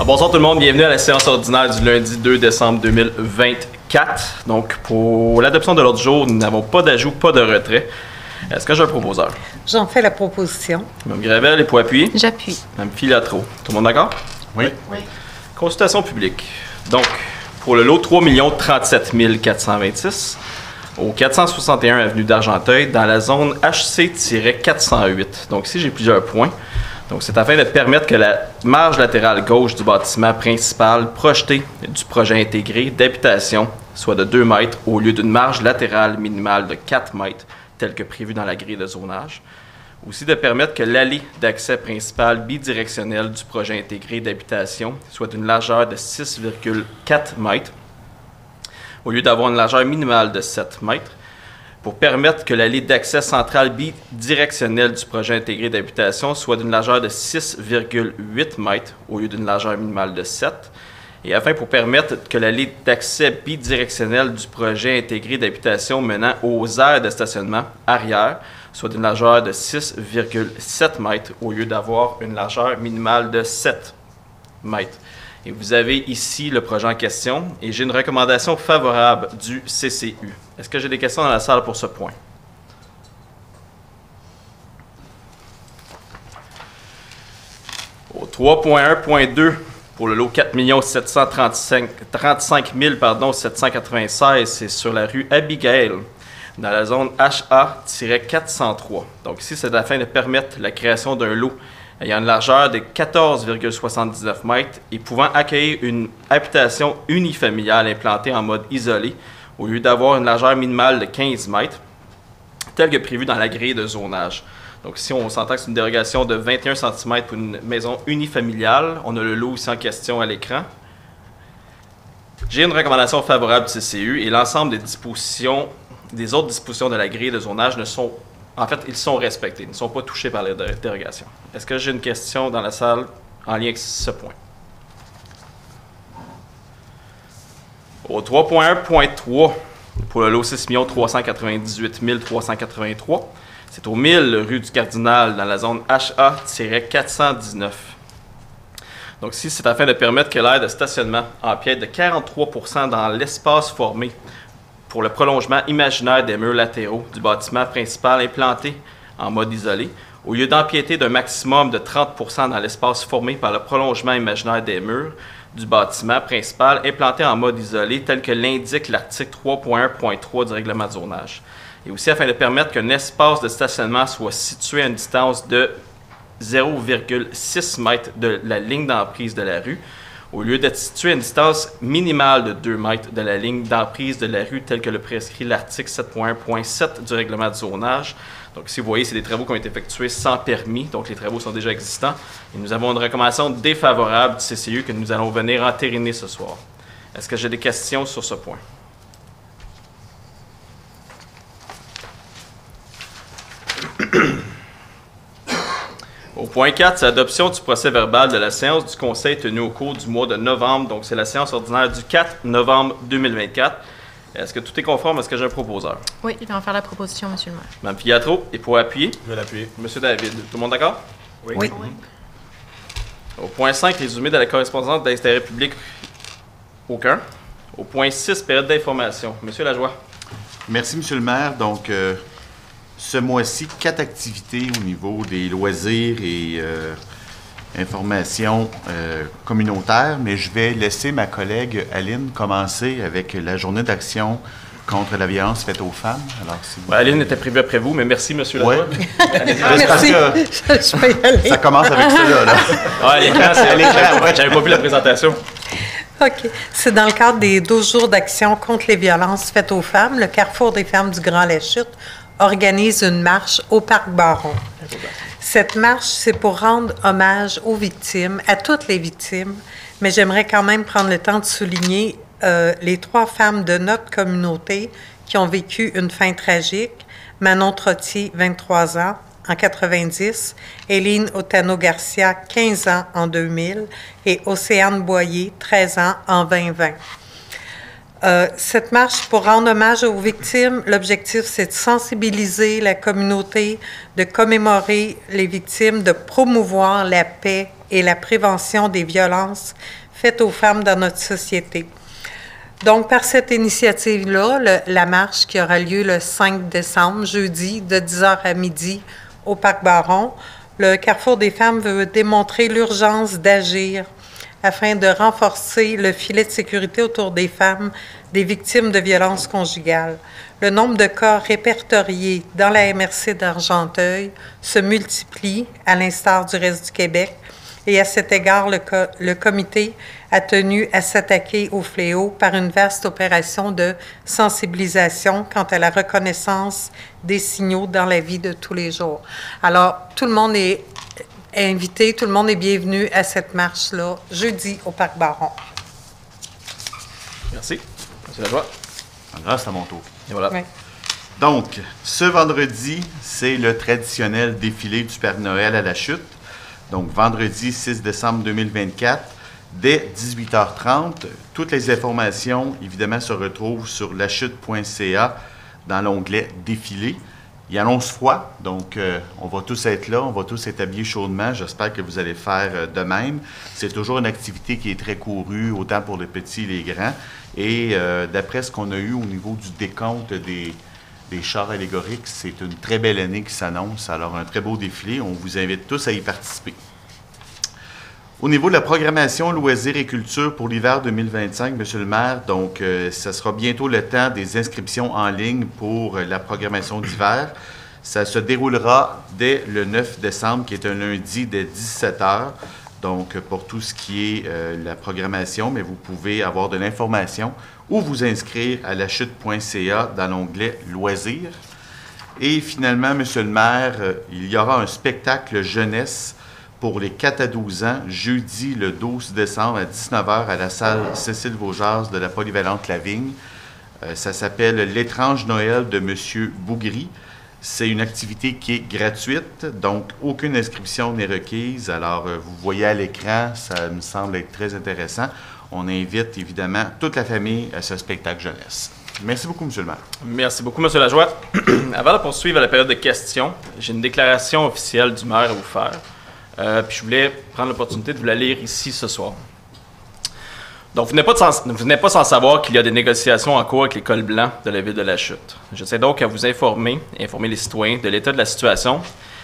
Bonsoir tout le monde, bienvenue à la séance ordinaire du lundi 2 décembre 2024. Donc, pour l'adoption de l'ordre du jour, nous n'avons pas d'ajout, pas de retrait. Est-ce que j'ai un proposeur? J'en fais la proposition. Mme Gravel, et pour appuyer? J'appuie. Mme Filatro. Tout le monde d'accord? Oui. Oui. Consultation publique. Donc, pour le lot 3 37 426 au 461 avenue d'Argenteuil, dans la zone HC-408. Donc, ici, j'ai plusieurs points. Donc, c'est afin de permettre que la marge latérale gauche du bâtiment principal projeté du projet intégré d'habitation soit de 2 mètres au lieu d'une marge latérale minimale de 4 mètres, telle que prévue dans la grille de zonage. Aussi de permettre que l'allée d'accès principale bidirectionnelle du projet intégré d'habitation soit d'une largeur de 6,4 mètres au lieu d'avoir une largeur minimale de 7 mètres. Pour permettre que l'allée d'accès centrale bidirectionnelle du projet intégré d'habitation soit d'une largeur de 6,8 mètres au lieu d'une largeur minimale de 7. Et enfin, pour permettre que l'allée d'accès bidirectionnelle du projet intégré d'habitation menant aux aires de stationnement arrière soit d'une largeur de 6,7 mètres au lieu d'avoir une largeur minimale de 7 mètres. Et vous avez ici le projet en question et j'ai une recommandation favorable du CCU. Est-ce que j'ai des questions dans la salle pour ce point? Au 3.1.2, pour le lot 4 735 796, c'est sur la rue Abigail, dans la zone HA-403. Donc ici, c'est afin de permettre la création d'un lot ayant une largeur de 14,79 mètres et pouvant accueillir une habitation unifamiliale implantée en mode isolé au lieu d'avoir une largeur minimale de 15 mètres, telle que prévue dans la grille de zonage. Donc ici, on s'entend que c'est une dérogation de 21 cm pour une maison unifamiliale. On a le lot aussi en question à l'écran. J'ai une recommandation favorable du CCU et l'ensemble des dispositions, des autres dispositions de la grille de zonage ne sont en fait, ils sont respectés, ils ne sont pas touchés par les dérogations. Est-ce que j'ai une question dans la salle en lien avec ce point? Au 3.1.3, pour le lot 6 398 383, c'est au 1000 rue du Cardinal, dans la zone HA-419. Donc ici, c'est afin de permettre que l'aire de stationnement empiète de 43 % dans l'espace formé pour le prolongement imaginaire des murs latéraux du bâtiment principal implanté en mode isolé, au lieu d'empiéter d'un maximum de 30 % dans l'espace formé par le prolongement imaginaire des murs du bâtiment principal implanté en mode isolé, tel que l'indique l'article 3.1.3 du règlement de zonage. Et aussi afin de permettre qu'un espace de stationnement soit situé à une distance de 0,6 mètres de la ligne d'emprise de la rue, au lieu d'être situé à une distance minimale de 2 mètres de la ligne d'emprise de la rue, tel que le prescrit l'article 7.1.7 du règlement de zonage. Donc ici, vous voyez, c'est des travaux qui ont été effectués sans permis, donc les travaux sont déjà existants. Et nous avons une recommandation défavorable du CCU que nous allons venir entériner ce soir. Est-ce que j'ai des questions sur ce point? Au point 4, c'est l'adoption du procès-verbal de la séance du Conseil tenue au cours du mois de novembre. Donc, c'est la séance ordinaire du 4 novembre 2024. Est-ce que tout est conforme à ce que j'ai un proposeur? Oui, je vais en faire la proposition, M. le maire. Mme Filatro, et pour appuyer? Je vais l'appuyer. M. David. Tout le monde d'accord? Oui. Oui. Au point 5, résumé de la correspondance d'intérêt public, aucun. Au point 6, période d'information. M. Lajoie. Merci, M. le maire. Donc, ce mois-ci, 4 activités au niveau des loisirs et informations communautaires, mais je vais laisser ma collègue Aline commencer avec la journée d'action contre la violence faite aux femmes. Alors, si vous... Aline était prévue après vous, mais merci, M. Lajoie. Merci. Je vais y aller. Ça commence avec ça, là. Ah, l'écran, j'avais pas vu la présentation. OK. C'est dans le cadre des 12 jours d'action contre les violences faites aux femmes. Le Carrefour des femmes du Grand-Lachute organise une marche au Parc Baron. Cette marche, c'est pour rendre hommage aux victimes, à toutes les victimes, mais j'aimerais quand même prendre le temps de souligner les 3 femmes de notre communauté qui ont vécu une fin tragique. Manon Trottier, 23 ans, en 90, Éline Otano-Garcia, 15 ans en 2000, et Océane Boyer, 13 ans en 2020. Cette marche pour rendre hommage aux victimes, l'objectif, c'est de sensibiliser la communauté, de commémorer les victimes, de promouvoir la paix et la prévention des violences faites aux femmes dans notre société. Donc, par cette initiative-là, la marche qui aura lieu le 5 décembre, jeudi, de 10h à midi, au Parc Baron, le Carrefour des femmes veut démontrer l'urgence d'agir afin de renforcer le filet de sécurité autour des femmes, des victimes de violences conjugales. Le nombre de cas répertoriés dans la MRC d'Argenteuil se multiplie, à l'instar du reste du Québec, et à cet égard, le comité a tenu à s'attaquer au fléau par une vaste opération de sensibilisation quant à la reconnaissance des signaux dans la vie de tous les jours. Alors, tout le monde est invité, tout le monde est bienvenu à cette marche-là, jeudi, au Parc Baron. Merci. Monsieur Lajoie. Là, c'est à mon tour. Et voilà. Oui. Donc, ce vendredi, c'est le traditionnel défilé du Père Noël à la Chute. Donc, vendredi 6 décembre 2024, dès 18h30. Toutes les informations, évidemment, se retrouvent sur lachute.ca dans l'onglet Défilé. Il annonce froid, donc on va tous être là, on va tous être habillés chaudement. J'espère que vous allez faire de même. C'est toujours une activité qui est très courue, autant pour les petits et les grands. Et d'après ce qu'on a eu au niveau du décompte des chars allégoriques, c'est une très belle année qui s'annonce. Alors, un très beau défilé. On vous invite tous à y participer. Au niveau de la programmation loisirs et culture pour l'hiver 2025, Monsieur le maire, donc ça sera bientôt le temps des inscriptions en ligne pour la programmation d'hiver. Ça se déroulera dès le 9 décembre, qui est un lundi, dès 17h. Donc, pour tout ce qui est la programmation, mais vous pouvez avoir de l'information ou vous inscrire à lachute.ca dans l'onglet Loisirs. Et finalement, Monsieur le maire, il y aura un spectacle jeunesse pour les 4 à 12 ans, jeudi le 12 décembre à 19h à la salle Cécile Vaugeas de la Polyvalente Lavigne. Ça s'appelle L'étrange Noël de Monsieur Bougri. C'est une activité qui est gratuite, donc aucune inscription n'est requise. Alors, vous voyez à l'écran, ça me semble être très intéressant. On invite évidemment toute la famille à ce spectacle jeunesse. Merci beaucoup, Monsieur le maire. Merci beaucoup, Monsieur Lajoie. Avant de poursuivre la période de questions, j'ai une déclaration officielle du maire à vous faire. Puis je voulais prendre l'opportunité de vous la lire ici ce soir. Donc, vous n'êtes pas sans savoir qu'il y a des négociations en cours avec les cols blancs de la ville de La Chute. Je tiens donc à vous informer les citoyens de l'état de la situation.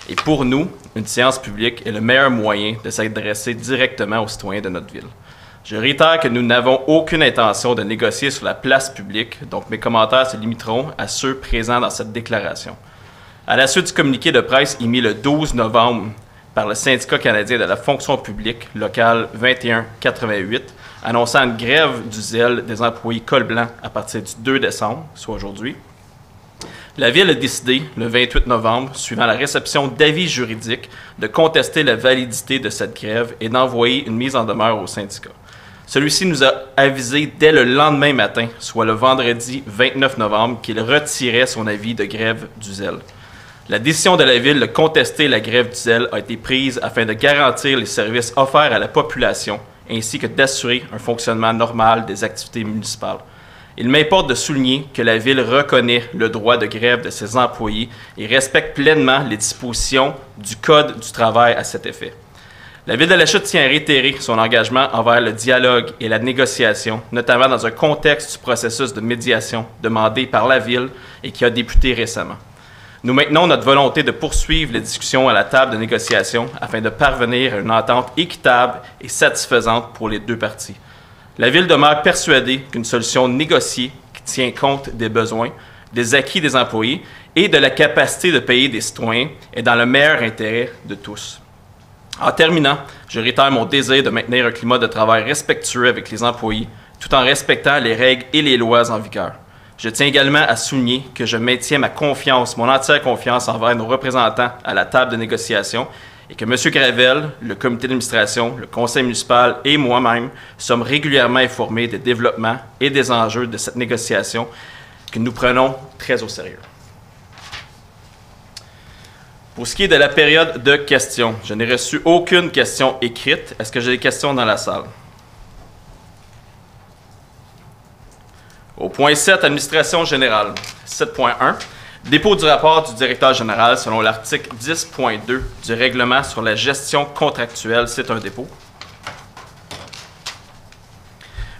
Et pour nous, une séance publique est le meilleur moyen de s'adresser directement aux citoyens de notre ville. Je réitère que nous n'avons aucune intention de négocier sur la place publique, donc mes commentaires se limiteront à ceux présents dans cette déclaration. À la suite du communiqué de presse émis le 12 novembre par le Syndicat canadien de la fonction publique locale 2188, annonçant une grève du zèle des employés col blanc à partir du 2 décembre, soit aujourd'hui. La Ville a décidé, le 28 novembre, suivant la réception d'avis juridiques, de contester la validité de cette grève et d'envoyer une mise en demeure au syndicat. Celui-ci nous a avisé dès le lendemain matin, soit le vendredi 29 novembre, qu'il retirait son avis de grève du zèle. La décision de la Ville de contester la grève du zèle a été prise afin de garantir les services offerts à la population ainsi que d'assurer un fonctionnement normal des activités municipales. Il m'importe de souligner que la Ville reconnaît le droit de grève de ses employés et respecte pleinement les dispositions du Code du travail à cet effet. La Ville de La Chute tient à réitérer son engagement envers le dialogue et la négociation, notamment dans un contexte du processus de médiation demandé par la Ville et qui a débuté récemment. Nous maintenons notre volonté de poursuivre les discussions à la table de négociation afin de parvenir à une entente équitable et satisfaisante pour les deux parties. La Ville demeure persuadée qu'une solution négociée qui tient compte des besoins, des acquis des employés et de la capacité de payer des citoyens est dans le meilleur intérêt de tous. En terminant, je réitère mon désir de maintenir un climat de travail respectueux avec les employés tout en respectant les règles et les lois en vigueur. Je tiens également à souligner que je maintiens ma confiance, mon entière confiance envers nos représentants à la table de négociation et que M. Gravel, le comité d'administration, le conseil municipal et moi-même sommes régulièrement informés des développements et des enjeux de cette négociation que nous prenons très au sérieux. Pour ce qui est de la période de questions, je n'ai reçu aucune question écrite. Est-ce que j'ai des questions dans la salle? Au point 7, administration générale. 7.1. Dépôt du rapport du directeur général selon l'article 10.2 du règlement sur la gestion contractuelle. C'est un dépôt.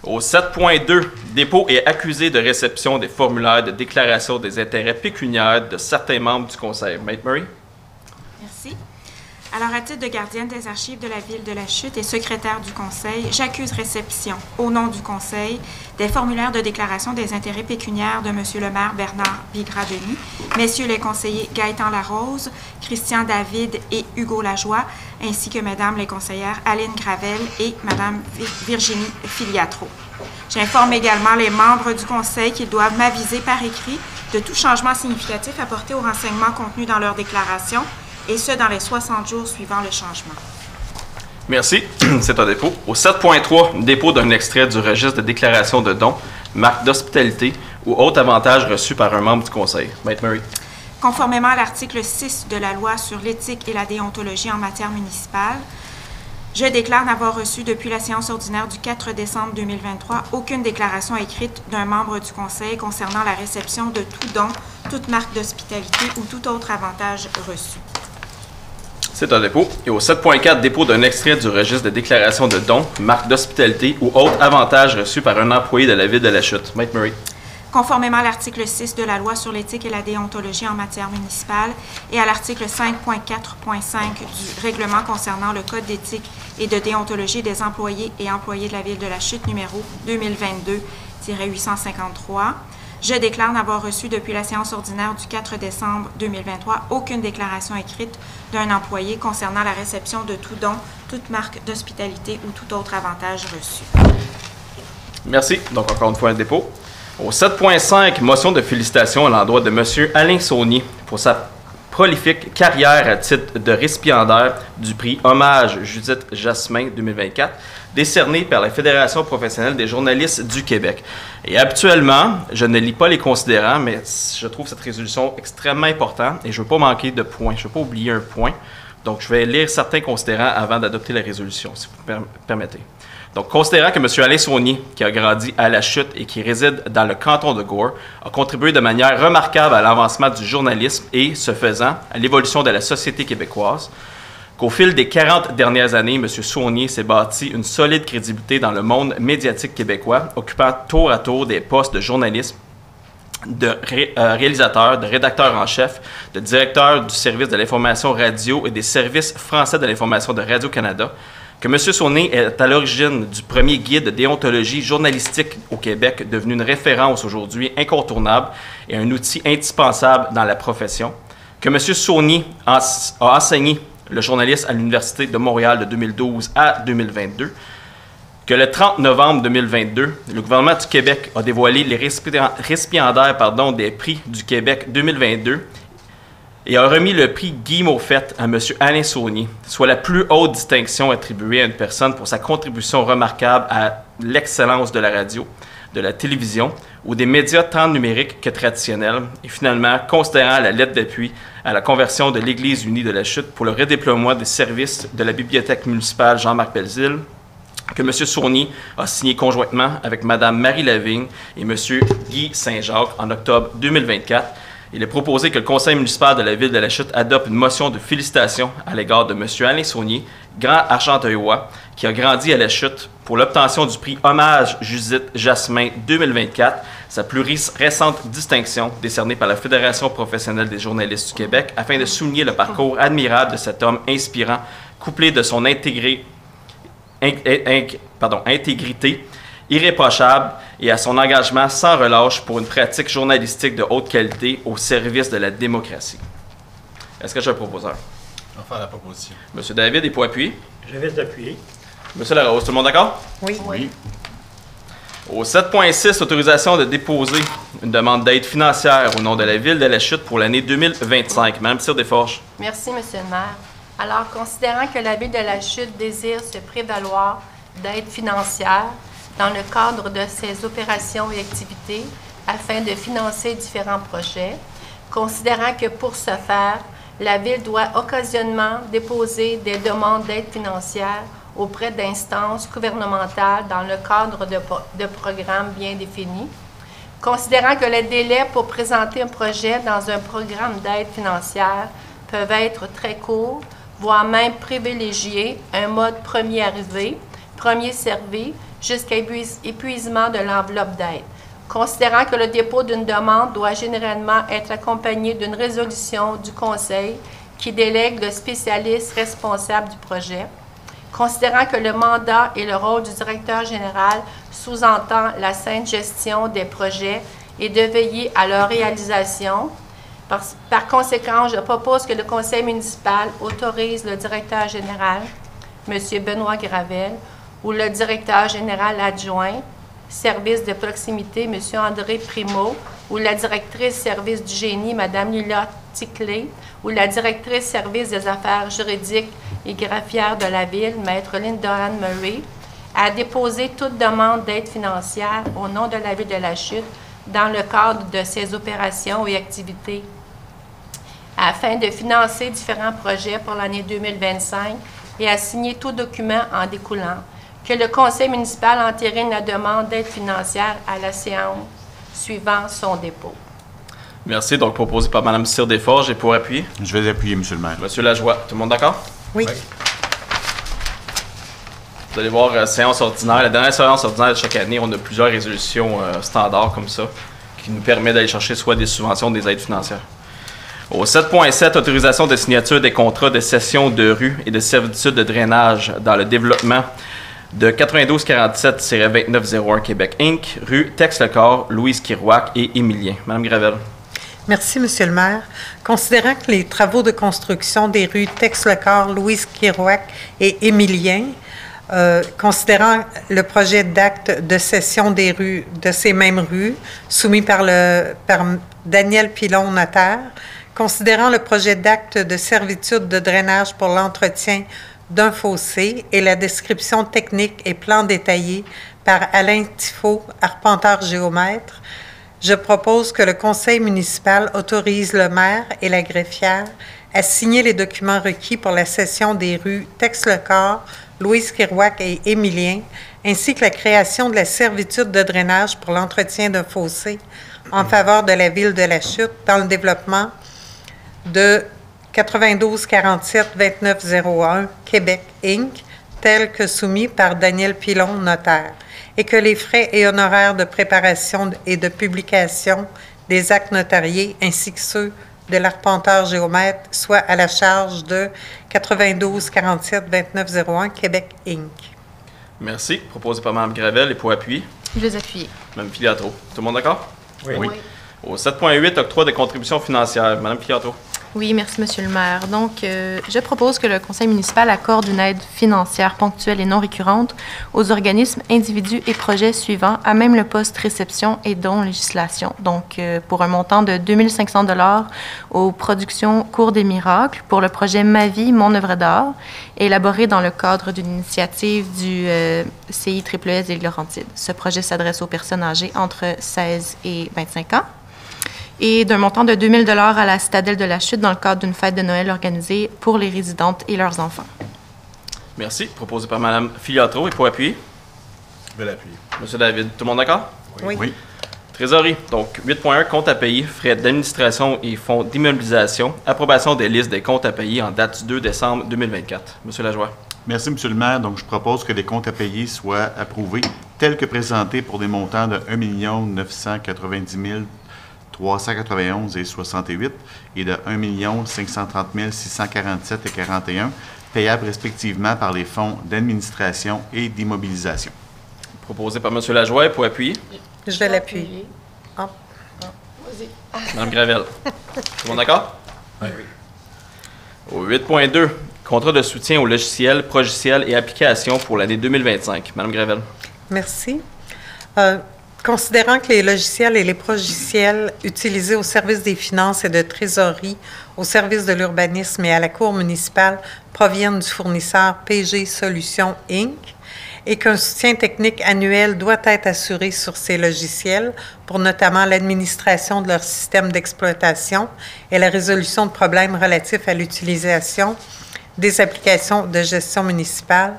Au 7.2, dépôt et accusé de réception des formulaires de déclaration des intérêts pécuniaires de certains membres du Conseil. Maître Murray? Merci. Alors, à titre de gardienne des archives de la Ville de la Chute et secrétaire du Conseil, j'accuse réception, au nom du Conseil, des formulaires de déclaration des intérêts pécuniaires de M. le maire Bernard Bigra-Denis, messieurs les conseillers Gaëtan Larose, Christian David et Hugo Lajoie, ainsi que mesdames les conseillères Aline Gravel et madame Virginie Filiatro. J'informe également les membres du Conseil qu'ils doivent m'aviser par écrit de tout changement significatif apporté aux renseignements contenus dans leur déclaration, et ce, dans les 60 jours suivant le changement. Merci. C'est un dépôt. Au 7.3, dépôt d'un extrait du registre de déclaration de dons, marque d'hospitalité ou autre avantage reçu par un membre du Conseil. Maître Murray. Conformément à l'article 6 de la loi sur l'éthique et la déontologie en matière municipale, je déclare n'avoir reçu depuis la séance ordinaire du 4 décembre 2023 aucune déclaration écrite d'un membre du Conseil concernant la réception de tout don, toute marque d'hospitalité ou tout autre avantage reçu. C'est un dépôt. Et au 7.4, dépôt d'un extrait du registre de déclaration de dons, marque d'hospitalité ou autre avantage reçu par un employé de la Ville de la Chute. Maître Murray. Conformément à l'article 6 de la loi sur l'éthique et la déontologie en matière municipale et à l'article 5.4.5 du règlement concernant le Code d'éthique et de déontologie des employés et employés de la Ville de la Chute numéro 2022-853, je déclare n'avoir reçu depuis la séance ordinaire du 4 décembre 2023 aucune déclaration écrite d'un employé concernant la réception de tout don, toute marque d'hospitalité ou tout autre avantage reçu. Merci. Donc, encore une fois, un dépôt. Au 7.5, motion de félicitations à l'endroit de M. Alain Saunier pour sa prolifique carrière à titre de récipiendaire du prix Hommage Judith Jasmin 2024, décerné par la Fédération professionnelle des journalistes du Québec. Et habituellement, je ne lis pas les considérants, mais je trouve cette résolution extrêmement importante et je ne veux pas manquer de points, je ne veux pas oublier un point. Donc, je vais lire certains considérants avant d'adopter la résolution, si vous permettez. Donc, considérant que M. Alain Saunier, qui a grandi à La Chute et qui réside dans le canton de Gore, a contribué de manière remarquable à l'avancement du journalisme et, ce faisant, à l'évolution de la société québécoise, qu'au fil des 40 dernières années, M. Saunier s'est bâti une solide crédibilité dans le monde médiatique québécois, occupant tour à tour des postes de journalisme, de réalisateur, de rédacteur en chef, de directeur du service de l'information radio et des services français de l'information de Radio-Canada, que M. Saunier est à l'origine du premier guide de déontologie journalistique au Québec, devenu une référence aujourd'hui incontournable et un outil indispensable dans la profession, que M. Saunier a enseigné le journalisme à l'Université de Montréal de 2012 à 2022, que le 30 novembre 2022, le gouvernement du Québec a dévoilé les récipiendaires des prix du Québec 2022 et a remis le prix Guy Moffett à M. Alain Saunier, soit la plus haute distinction attribuée à une personne pour sa contribution remarquable à l'excellence de la radio, de la télévision ou des médias tant numériques que traditionnels, et finalement, considérant la lettre d'appui à la conversion de l'Église unie de la Chute pour le redéploiement des services de la Bibliothèque municipale Jean-Marc Belzile, que M. Saunier a signé conjointement avec Mme Marie Lavigne et M. Guy Saint-Jacques en octobre 2024. Il est proposé que le Conseil municipal de la Ville de la Chute adopte une motion de félicitations à l'égard de M. Alain Saunier, grand Argenteuillois, qui a grandi à la Chute pour l'obtention du prix Hommage Judith Jasmin 2024, sa plus récente distinction décernée par la Fédération professionnelle des journalistes du Québec, afin de souligner le parcours admirable de cet homme inspirant, couplé de son intégrité irréprochable et à son engagement sans relâche pour une pratique journalistique de haute qualité au service de la démocratie. Est-ce que j'ai un proposeur? On va faire la proposition. Monsieur David, est pour appuyer? Je vais d'appuyer. Monsieur Larose, tout le monde d'accord? Oui. Oui. Au 7.6, autorisation de déposer une demande d'aide financière au nom de la Ville de la Chute pour l'année 2025. Madame Tire-Desforges. Merci, Monsieur le maire. Alors, considérant que la Ville de la Chute désire se prévaloir d'aide financière dans le cadre de ses opérations et activités afin de financer différents projets, considérant que pour ce faire, la Ville doit occasionnellement déposer des demandes d'aide financière auprès d'instances gouvernementales dans le cadre de programmes bien définis. Considérant que les délais pour présenter un projet dans un programme d'aide financière peuvent être très courts, voire même privilégier un mode premier arrivé, premier servi, jusqu'à épuisement de l'enveloppe d'aide. Considérant que le dépôt d'une demande doit généralement être accompagné d'une résolution du Conseil qui délègue le spécialiste responsable du projet, considérant que le mandat et le rôle du directeur général sous-entend la saine gestion des projets et de veiller à leur réalisation, par conséquent, je propose que le conseil municipal autorise le directeur général, M. Benoît Gravel, ou le directeur général adjoint, service de proximité, M. André Primo, ou la directrice service du génie, Mme Lila Ticlé, ou la directrice service des affaires juridiques et greffières de la Ville, Maître Linda Anne Murray, à déposer toute demande d'aide financière au nom de la Ville de la Chute dans le cadre de ses opérations et activités afin de financer différents projets pour l'année 2025 et à signer tout document en découlant, que le conseil municipal entérine la demande d'aide financière à la séance suivant son dépôt. Merci. Donc, proposé par Mme Cyr-Desforges et pour appuyer. Je vais appuyer, M. le maire. M. Lajoie. Tout le monde d'accord? Oui. Vous allez voir, séance ordinaire. La dernière séance ordinaire de chaque année, on a plusieurs résolutions standards comme ça qui nous permettent d'aller chercher soit des subventions, des aides financières. Au 7.7, autorisation de signature des contrats de cession de rue et de servitude de drainage dans le développement de 9247-2901 Québec Inc., rue Tex-le-Corps, Louise Kirouac et Émilien. Madame Gravel. Merci, Monsieur le maire. Considérant que les travaux de construction des rues Tex-le-Corps, Louise Kirouac et Émilien, considérant le projet d'acte de cession des rues, de ces mêmes rues, soumis par Daniel Pilon, notaire, considérant le projet d'acte de servitude de drainage pour l'entretien d'un fossé et la description technique et plan détaillé par Alain Tifo, arpenteur géomètre, je propose que le conseil municipal autorise le maire et la greffière à signer les documents requis pour la cession des rues Tex-le-Corps, Louise Kirouac et Émilien, ainsi que la création de la servitude de drainage pour l'entretien d'un fossé en faveur de la Ville de la Chute dans le développement de 9247-2901 Québec Inc., tel que soumis par Daniel Pilon, notaire, et que les frais et honoraires de préparation et de publication des actes notariés ainsi que ceux de l'arpenteur géomètre soient à la charge de 9247-2901 Québec Inc. Merci. Proposé par Mme Gravel et pour appuyer. Je les appuie. Mme Filiatro. Tout le monde d'accord? Oui. Au 7.8, octroi de contributions financières. Mme Filiatro. Oui, merci, Monsieur le maire. Donc, je propose que le conseil municipal accorde une aide financière ponctuelle et non récurrente aux organismes, individus et projets suivants, à même le poste réception et dons législation. Donc, pour un montant de 2 500 $ aux productions Cours des Miracles pour le projet Ma vie, mon œuvre d'art, élaboré dans le cadre d'une initiative du CISSS et Laurentides. Ce projet s'adresse aux personnes âgées entre 16 et 25 ans. Et d'un montant de 2 000 $ à la Citadelle de la Chute dans le cadre d'une fête de Noël organisée pour les résidentes et leurs enfants. Merci. Proposé par Mme Filiatro et pour appuyer. Je vais l'appuyer. Monsieur David, tout le monde d'accord? Oui. Trésorerie. Donc, 8.1, compte à payer, frais d'administration et fonds d'immobilisation. Approbation des listes des comptes à payer en date du 2 décembre 2024. Monsieur Lajoie. Merci, M. le maire. Donc, je propose que les comptes à payer soient approuvés tels que présentés pour des montants de 1 990 391,68 et de 1 530 647,41 payables respectivement par les fonds d'administration et d'immobilisation. Proposé par M. Lajoie pour appuyer. Je vais l'appuyer. Ah. Mme Gravel. Tout le monde d'accord? Oui. Au 8.2, contrat de soutien aux logiciels, progiciels et applications pour l'année 2025. Mme Gravel. Merci. Considérant que les logiciels et les progiciels utilisés au service des finances et de trésorerie, au service de l'urbanisme et à la Cour municipale proviennent du fournisseur PG Solutions Inc., et qu'un soutien technique annuel doit être assuré sur ces logiciels pour notamment l'administration de leur système d'exploitation et la résolution de problèmes relatifs à l'utilisation des applications de gestion municipale,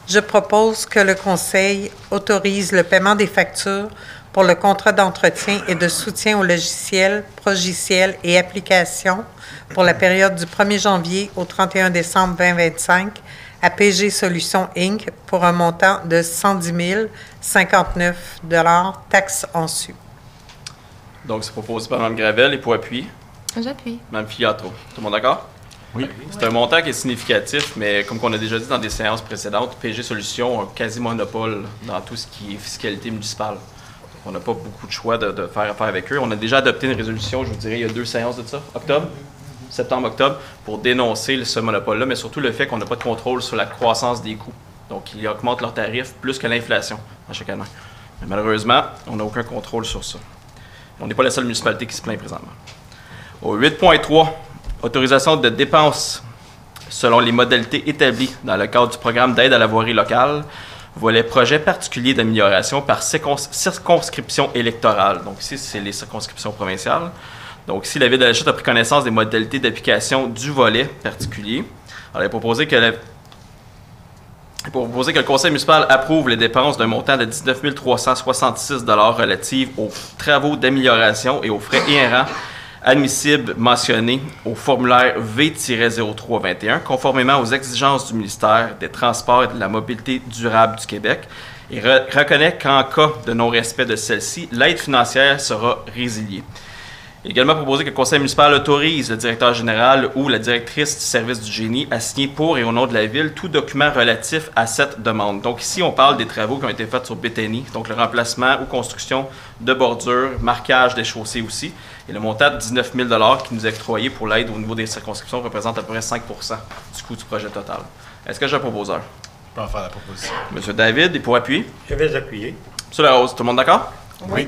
je propose que le Conseil autorise le paiement des factures pour le contrat d'entretien et de soutien aux logiciels, progiciels et applications pour la période du 1er janvier au 31 décembre 2025 à PG Solutions Inc. pour un montant de 110 059 $, taxes en su. Donc, c'est proposé par Mme Gravel et pour appui, J'appuie. Mme Filiatro. Tout le monde d'accord? Oui. C'est un montant qui est significatif, mais comme on a déjà dit dans des séances précédentes, PG Solutions a un quasi-monopole dans tout ce qui est fiscalité municipale. On n'a pas beaucoup de choix de faire affaire avec eux. On a déjà adopté une résolution, je vous dirais, il y a 2 séances de ça, septembre-octobre, pour dénoncer ce monopole-là, mais surtout le fait qu'on n'a pas de contrôle sur la croissance des coûts. Donc, ils augmentent leurs tarifs plus que l'inflation à chaque année. Mais malheureusement, on n'a aucun contrôle sur ça. On n'est pas la seule municipalité qui se plaint présentement. Au 8.3, autorisation de dépenses selon les modalités établies dans le cadre du programme d'aide à la voirie locale, volet projet particulier d'amélioration par circonscription électorale. Donc ici, c'est les circonscriptions provinciales. Donc ici, la Ville de la Chute a pris connaissance des modalités d'application du volet particulier. Alors, il est proposé que le Conseil municipal approuve les dépenses d'un montant de 19 366 $ relatives aux travaux d'amélioration et aux frais inhérents admissibles mentionnés au formulaire V-0321, conformément aux exigences du ministère des Transports et de la Mobilité durable du Québec, et reconnaît qu'en cas de non-respect de celle-ci, l'aide financière sera résiliée. Il est également proposé que le Conseil municipal autorise le directeur général ou la directrice du service du génie à signer pour et au nom de la Ville tout document relatif à cette demande. Donc ici, on parle des travaux qui ont été faits sur Bétheny, donc le remplacement ou construction de bordures, marquage des chaussées aussi. Et le montant de 19 000 $ qui nous est octroyé pour l'aide au niveau des circonscriptions représente à peu près 5 % du coût du projet total. Est-ce que j'ai un proposeur? Je peux en faire la proposition. Monsieur David, et pour appuyer? Je vais appuyer. Monsieur Larose, tout le monde d'accord? Oui.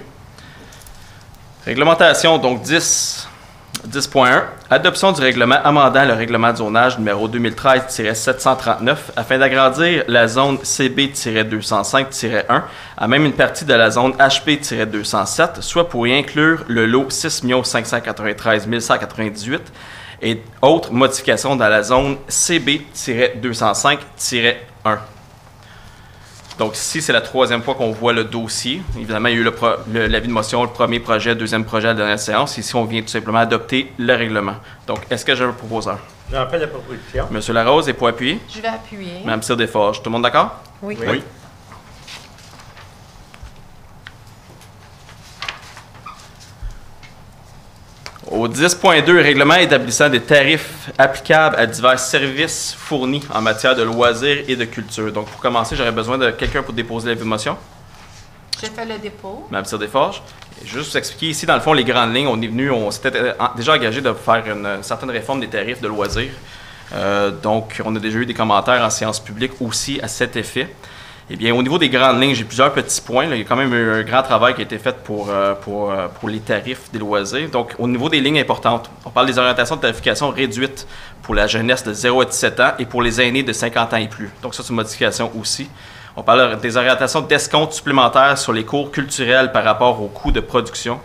Réglementation, donc 10.1. Adoption du règlement amendant le règlement de zonage numéro 2013-739 afin d'agrandir la zone CB-205-1 à même une partie de la zone HP-207, soit pour y inclure le lot 6 593 198 et autres modifications dans la zone CB-205-1. Donc ici, c'est la 3e fois qu'on voit le dossier. Évidemment, il y a eu l'avis de motion, le premier projet, le 2e projet à la dernière séance. Ici, on vient tout simplement adopter le règlement. Donc, est-ce que j'ai un proposeur? J'en fais la proposition. Monsieur Larose, et pour appuyer? Je vais appuyer. Madame Cyr-Desforges, tout le monde d'accord? Oui. Oui. Au 10.2, règlement établissant des tarifs applicables à divers services fournis en matière de loisirs et de culture. Donc, pour commencer, j'aurais besoin de quelqu'un pour déposer l'avis de motion. J'ai fait le dépôt. Madame Cyr-Desforges. Juste vous expliquer ici, dans le fond, les grandes lignes. On s'était déjà engagé de faire une certaine réforme des tarifs de loisirs. Donc, on a déjà eu des commentaires en séance publique aussi à cet effet. Eh bien, au niveau des grandes lignes, j'ai plusieurs petits points. Là. Il y a quand même eu un grand travail qui a été fait pour les tarifs des loisirs. Donc, au niveau des lignes importantes, on parle des orientations de tarification réduites pour la jeunesse de 0 à 17 ans et pour les aînés de 50 ans et plus. Donc, ça, c'est une modification aussi. On parle des orientations d'escompte supplémentaires sur les cours culturels par rapport aux coûts de production.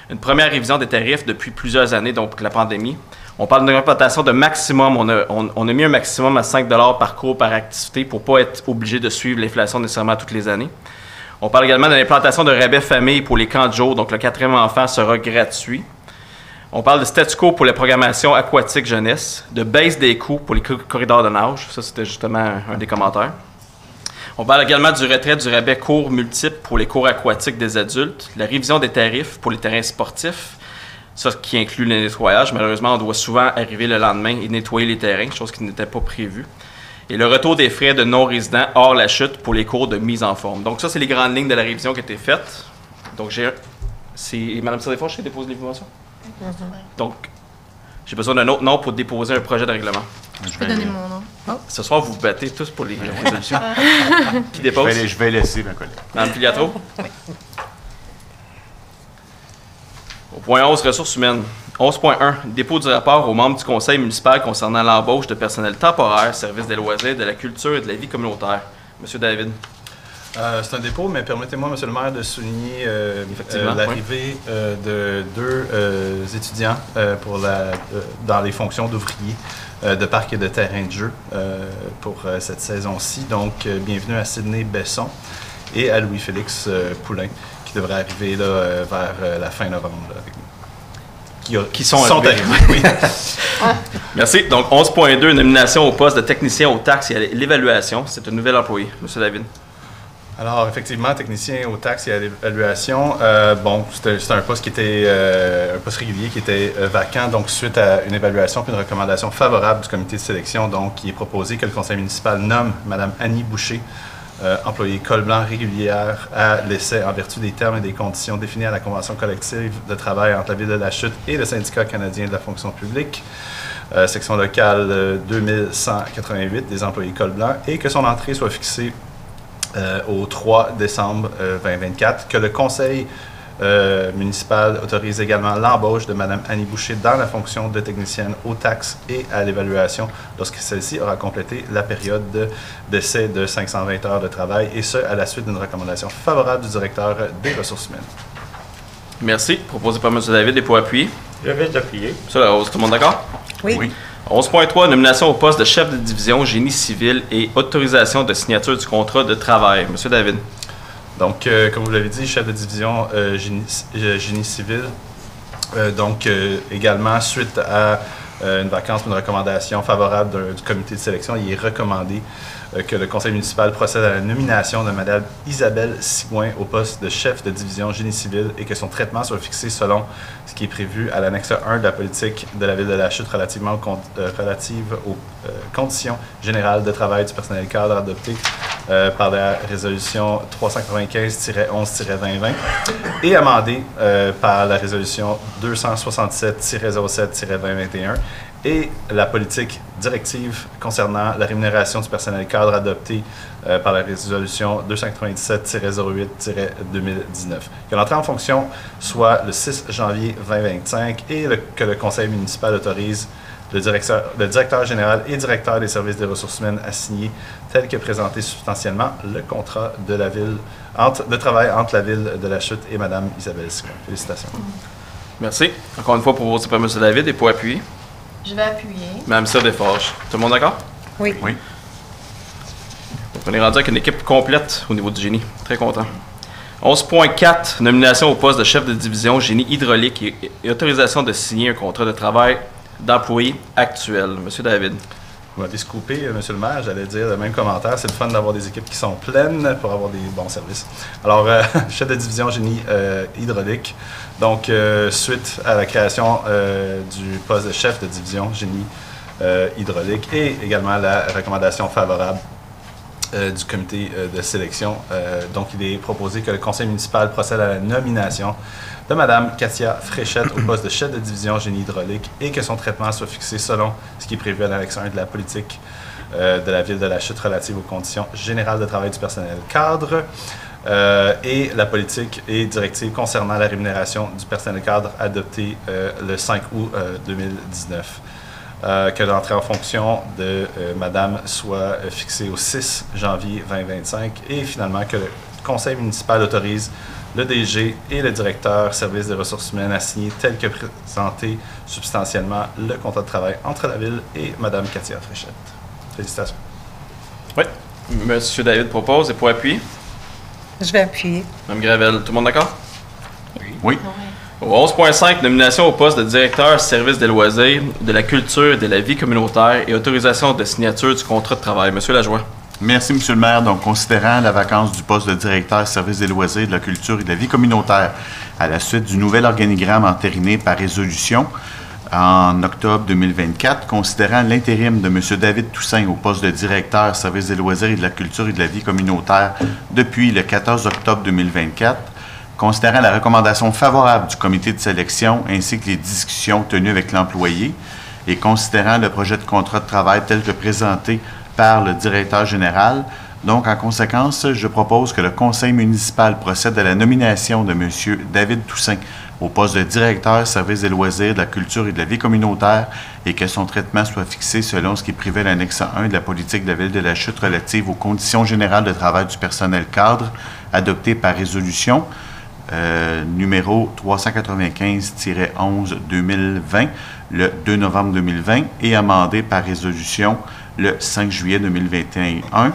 Une première révision des tarifs depuis plusieurs années, donc la pandémie. On parle d'une augmentation de maximum. On a mis un maximum à 5 $ par cours par activité pour ne pas être obligé de suivre l'inflation nécessairement toutes les années. On parle également de l'implantation de rabais famille pour les camps de jour, donc le 4e enfant sera gratuit. On parle de statu quo pour la programmation aquatique jeunesse, de baisse des coûts pour les corridors de nage. Ça, c'était justement un des commentaires. On parle également du retrait du rabais cours multiples pour les cours aquatiques des adultes, la révision des tarifs pour les terrains sportifs, ça qui inclut le nettoyage. Malheureusement, on doit souvent arriver le lendemain et nettoyer les terrains, chose qui n'était pas prévue. Et le retour des frais de non-résidents hors la chute pour les cours de mise en forme. Donc ça, c'est les grandes lignes de la révision qui a été faite. Donc c'est Mme Cyr-Desforges qui dépose les informations. Donc, j'ai besoin d'un autre nom pour déposer un projet de règlement. Je peux donner mon nom. Ce soir, vous vous battez tous pour les résolutions. Qui dépose? Je vais laisser ma collègue. Mme Filiatro? Au point 11, ressources humaines. 11.1, dépôt du rapport aux membres du conseil municipal concernant l'embauche de personnel temporaire, service des loisirs, de la culture et de la vie communautaire. Monsieur David. C'est un dépôt, mais permettez-moi, M. le maire, de souligner l'arrivée de deux étudiants dans les fonctions d'ouvriers de parc et de terrain de jeu pour cette saison-ci. Donc, bienvenue à Sydney Besson et à Louis-Félix Poulain, qui devrait arriver là, vers la fin novembre là, avec nous. Qui sont arrivés. Oui. Merci. Donc, 11.2, nomination au poste de technicien aux taxes et à l'évaluation. C'est un nouvel employé. M. David. Alors, effectivement, technicien aux taxes et à l'évaluation, c'était un poste qui était un poste régulier qui était vacant, donc suite à une évaluation puis une recommandation favorable du comité de sélection, donc il est proposé que le conseil municipal nomme Mme Annie Boucher, employée col blanc régulière à l'essai en vertu des termes et des conditions définis à la convention collective de travail entre la Ville de la Chute et le syndicat canadien de la fonction publique, section locale 2188 des employés col blanc, et que son entrée soit fixée au 3 décembre 2024, que le conseil municipal autorise également l'embauche de Mme Annie Boucher dans la fonction de technicienne aux taxes et à l'évaluation lorsque celle-ci aura complété la période d'essai de 520 heures de travail, et ce, à la suite d'une recommandation favorable du directeur des ressources humaines. Merci. Proposé par M. David et pour appuyer. Je vais appuyer. M. Larose, tout le monde d'accord? Oui. 11.3, nomination au poste de chef de division génie civil et autorisation de signature du contrat de travail. M. David. Donc, comme vous l'avez dit, chef de division génie civil. Également, suite à une vacance, une recommandation favorable du comité de sélection, il est recommandé que le conseil municipal procède à la nomination de Mme Isabelle Sigouin au poste de chef de division génie civil et que son traitement soit fixé selon ce qui est prévu à l'annexe 1 de la politique de la Ville de la Chute relative aux conditions générales de travail du personnel cadre adoptée par la résolution 395-11-2020 et amendée par la résolution 267-07-2021 et la politique directive concernant la rémunération du personnel cadre adoptée par la résolution 297-08-2019. Que l'entrée en fonction soit le 6 janvier 2025 et que le conseil municipal autorise le directeur général et directeur des services des ressources humaines à signer, tel que présenté substantiellement, le contrat de la ville de travail entre la Ville de la Chute et Mme Isabelle Sigouin. Félicitations. Merci. Encore une fois, proposé par M. David et pour appuyer. Je vais appuyer. Mme Cyr Desforges. Tout le monde d'accord? Oui. Oui. Donc, on est rendu avec une équipe complète au niveau du génie. Très content. 11.4, nomination au poste de chef de division génie hydraulique et autorisation de signer un contrat de travail d'employé actuel. M. David. Vous m'avez scoopé, M. le maire, j'allais dire le même commentaire. C'est le fun d'avoir des équipes qui sont pleines pour avoir des bons services. Alors, chef de division génie hydraulique. Donc, suite à la création du poste de chef de division génie hydraulique et également la recommandation favorable du comité de sélection. Donc, il est proposé que le conseil municipal procède à la nomination de Mme Katia Fréchette au poste de chef de division génie hydraulique et que son traitement soit fixé selon ce qui est prévu à l'annexe 1 de la politique de la Ville de la Chute relative aux conditions générales de travail du personnel cadre et la politique et directive concernant la rémunération du personnel cadre adoptée le 5 août 2019. Que l'entrée en fonction de Madame soit fixée au 6 janvier 2025 et finalement que le conseil municipal autorise le DG et le directeur service des ressources humaines à signer tel que présenté substantiellement le contrat de travail entre la Ville et Mme Katia Fréchette. Félicitations. Oui. M. David propose et pour appuyer. Je vais appuyer. Mme Gravel, tout le monde d'accord? Oui. Au 11.5, nomination au poste de directeur service des loisirs, de la culture et de la vie communautaire et autorisation de signature du contrat de travail. M. Lajoie. Merci, M. le maire. Donc, considérant la vacance du poste de directeur service des loisirs, de la culture et de la vie communautaire à la suite du nouvel organigramme entériné par résolution en octobre 2024, considérant l'intérim de M. David Toussaint au poste de directeur service des loisirs et de la culture et de la vie communautaire depuis le 14 octobre 2024, considérant la recommandation favorable du comité de sélection ainsi que les discussions tenues avec l'employé et considérant le projet de contrat de travail tel que présenté par le directeur général, Donc, en conséquence, je propose que le conseil municipal procède à la nomination de M. David Toussaint au poste de directeur service des loisirs, de la culture et de la vie communautaire et que son traitement soit fixé selon ce qui est privé à l'annexe 1 de la politique de la Ville de la Chute relative aux conditions générales de travail du personnel cadre adoptée par résolution numéro 395-11-2020 le 2 novembre 2020 et amendée par résolution le 5 juillet 2021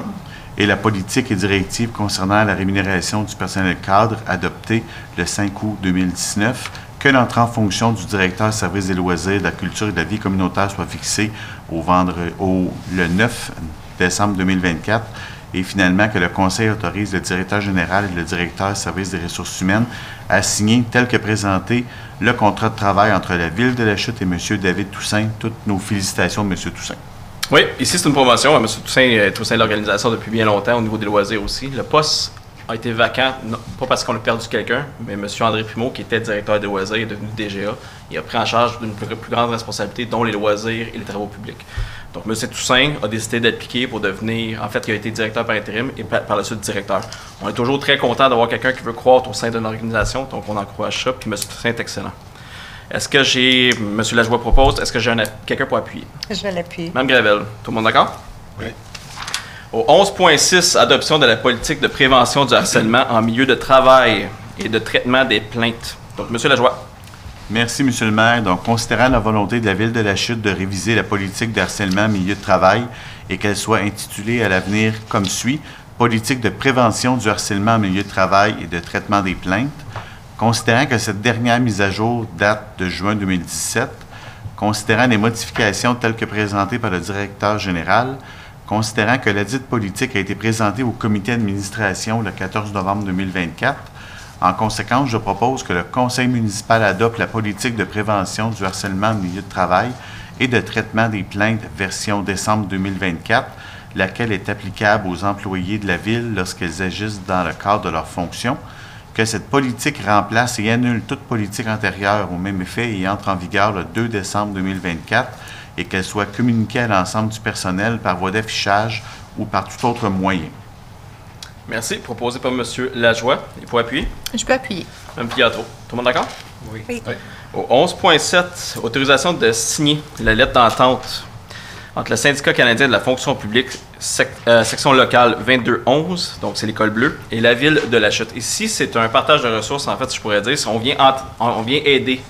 et la politique et directive concernant la rémunération du personnel cadre adoptée le 5 août 2019, que l'entrée en fonction du directeur service des loisirs, de la culture et de la vie communautaire soit fixée le 9 décembre 2024 et finalement que le Conseil autorise le directeur général et le directeur service des ressources humaines à signer, tel que présenté, le contrat de travail entre la Ville de la Chute et M. David Toussaint. Toutes nos félicitations de M. Toussaint. Oui, ici c'est une promotion. M. Toussaint est au sein de l'organisation depuis bien longtemps au niveau des loisirs aussi. Le poste a été vacant, non, pas parce qu'on a perdu quelqu'un, mais M. André Primo, qui était directeur des loisirs, est devenu DGA. Il a pris en charge d'une plus grande responsabilité, dont les loisirs et les travaux publics. Donc, M. Toussaint a décidé d'appliquer pour devenir, en fait, il a été directeur par intérim et par la suite directeur. On est toujours très content d'avoir quelqu'un qui veut croître au sein d'une organisation, donc on encourage ça, puis M. Toussaint est excellent. Est-ce que j'ai, M. Lajoie propose, est-ce que j'ai quelqu'un pour appuyer? Je vais l'appuyer. Mme Gravel, tout le monde d'accord? Oui. Au 11.6, adoption de la politique de prévention du harcèlement en milieu de travail et de traitement des plaintes. Donc, M. Lajoie. Merci, M. le maire. Donc, considérant la volonté de la Ville de la Chute de réviser la politique de harcèlement en milieu de travail et qu'elle soit intitulée à l'avenir comme suit, politique de prévention du harcèlement en milieu de travail et de traitement des plaintes, considérant que cette dernière mise à jour date de juin 2017, considérant les modifications telles que présentées par le directeur général, considérant que ladite politique a été présentée au comité d'administration le 14 novembre 2024, en conséquence, je propose que le conseil municipal adopte la politique de prévention du harcèlement en milieu de travail et de traitement des plaintes version décembre 2024, laquelle est applicable aux employés de la Ville lorsqu'ils agissent dans le cadre de leurs fonctions, que cette politique remplace et annule toute politique antérieure au même effet et entre en vigueur le 2 décembre 2024 et qu'elle soit communiquée à l'ensemble du personnel par voie d'affichage ou par tout autre moyen. Merci. Proposé par M. Lajoie. Il faut appuyer? Je peux appuyer. Mme Piatro. Tout le monde d'accord? Oui. Oui. Au 11.7, autorisation de signer la lettre d'entente entre le syndicat canadien de la fonction publique, section locale 2211, donc c'est l'école bleue, et la Ville de la Chute. Ici, c'est un partage de ressources, en fait, je pourrais dire. On vient aider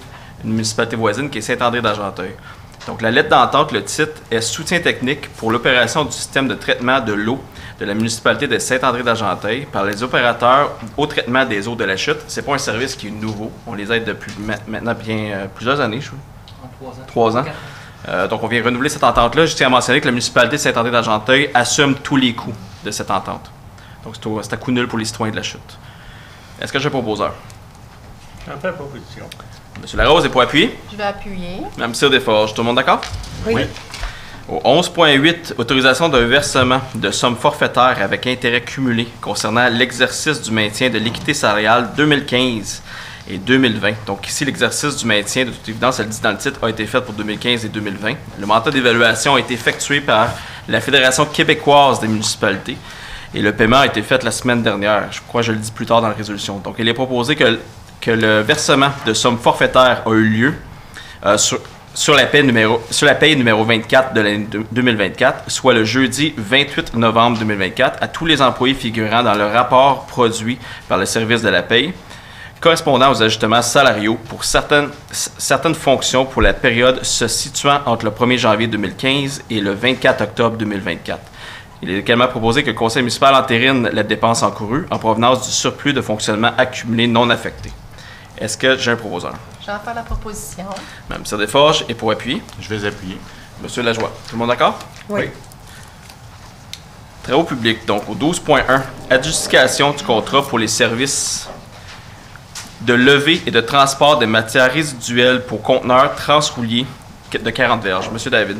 une municipalité voisine qui est Saint-André d'Argenteuil. Donc, la lettre d'entente, le titre est « Soutien technique pour l'opération du système de traitement de l'eau de la municipalité de Saint-André d'Argenteuil par les opérateurs au traitement des eaux de la chute ». Ce n'est pas un service qui est nouveau. On les aide depuis maintenant bien plusieurs années, je crois. 3 ans. Donc, on vient renouveler cette entente-là. Je tiens à mentionner que la municipalité de Saint-André d'Argenteuil assume tous les coûts de cette entente. Donc, c'est à coût nul pour les citoyens de la chute. Est-ce que j'ai un proposeur? J'en fais proposition. M. Larose est pour appuyer. Je vais appuyer. Mme Cyr-Desforges, tout le monde d'accord? Oui. Au 11.8, autorisation d'un versement de sommes forfaitaires avec intérêt cumulé concernant l'exercice du maintien de l'équité salariale 2015 et 2020. Donc ici, l'exercice du maintien, de toute évidence, elle le dit dans le titre, a été fait pour 2015 et 2020. Le mandat d'évaluation a été effectué par la Fédération québécoise des municipalités et le paiement a été fait la semaine dernière. Je crois que je le dis plus tard dans la résolution. Donc il est proposé que le versement de sommes forfaitaires a eu lieu sur la paie numéro 24 de l'année 2024, soit le jeudi 28 novembre 2024, à tous les employés figurant dans le rapport produit par le service de la paie, correspondant aux ajustements salariaux pour certaines fonctions pour la période se situant entre le 1er janvier 2015 et le 24 octobre 2024. Il est également proposé que le conseil municipal entérine la dépense encourue en provenance du surplus de fonctionnement accumulé non affecté. Est-ce que j'ai un proposeur? Je vais faire la proposition. Mme Cyr-Desforges est pour appuyer. Je vais appuyer. M. Lajoie. Tout le monde d'accord? Oui. Travaux publics. Donc, au 12.1, adjudication du contrat pour les services de levée et de transport des matières résiduelles pour conteneurs transrouliers de 40 verges. M. David.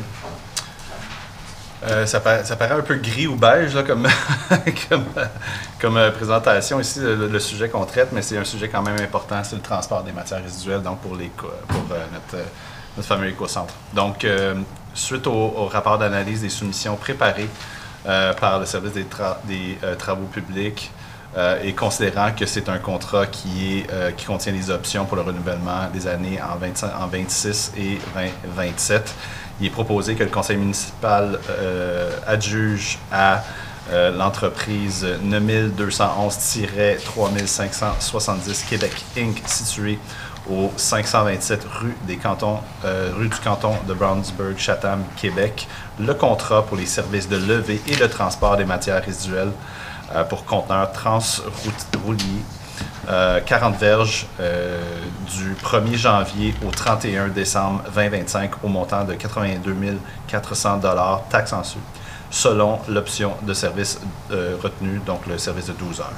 Ça paraît un peu gris ou beige là, comme présentation ici, le sujet qu'on traite, mais c'est un sujet quand même important, c'est le transport des matières résiduelles, donc pour notre fameux éco-centre. Donc, suite au rapport d'analyse des soumissions préparées par le service des travaux publics et considérant que c'est un contrat qui contient des options pour le renouvellement des années en 26 et 2027, il est proposé que le conseil municipal adjuge à l'entreprise 9211-3570 Québec Inc., située au 527 rue du canton de Brownsburg-Chatham, Québec, le contrat pour les services de levée et de transport des matières résiduelles pour conteneurs transrouliers 40 verges du 1er janvier au 31 décembre 2025 au montant de 82 400 $, taxes en sus, selon l'option de service retenue, donc le service de 12 heures.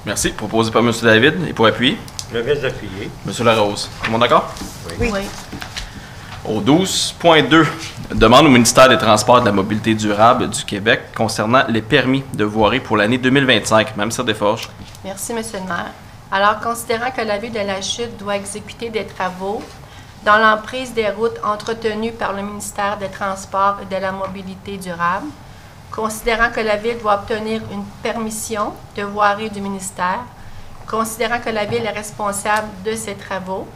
Merci. Proposé par M. David. Et pour appuyer? Je vais appuyer. M. Larose. Tout le monde d'accord? Oui. Au 12.2, demande au ministère des Transports et de la Mobilité durable du Québec concernant les permis de voirie pour l'année 2025. Mme Desforges. Merci, M. le maire. Alors, considérant que la Ville de la Chute doit exécuter des travaux dans l'emprise des routes entretenues par le ministère des Transports et de la Mobilité durable, considérant que la Ville doit obtenir une permission de voirie du ministère, considérant que la Ville est responsable de ces travaux,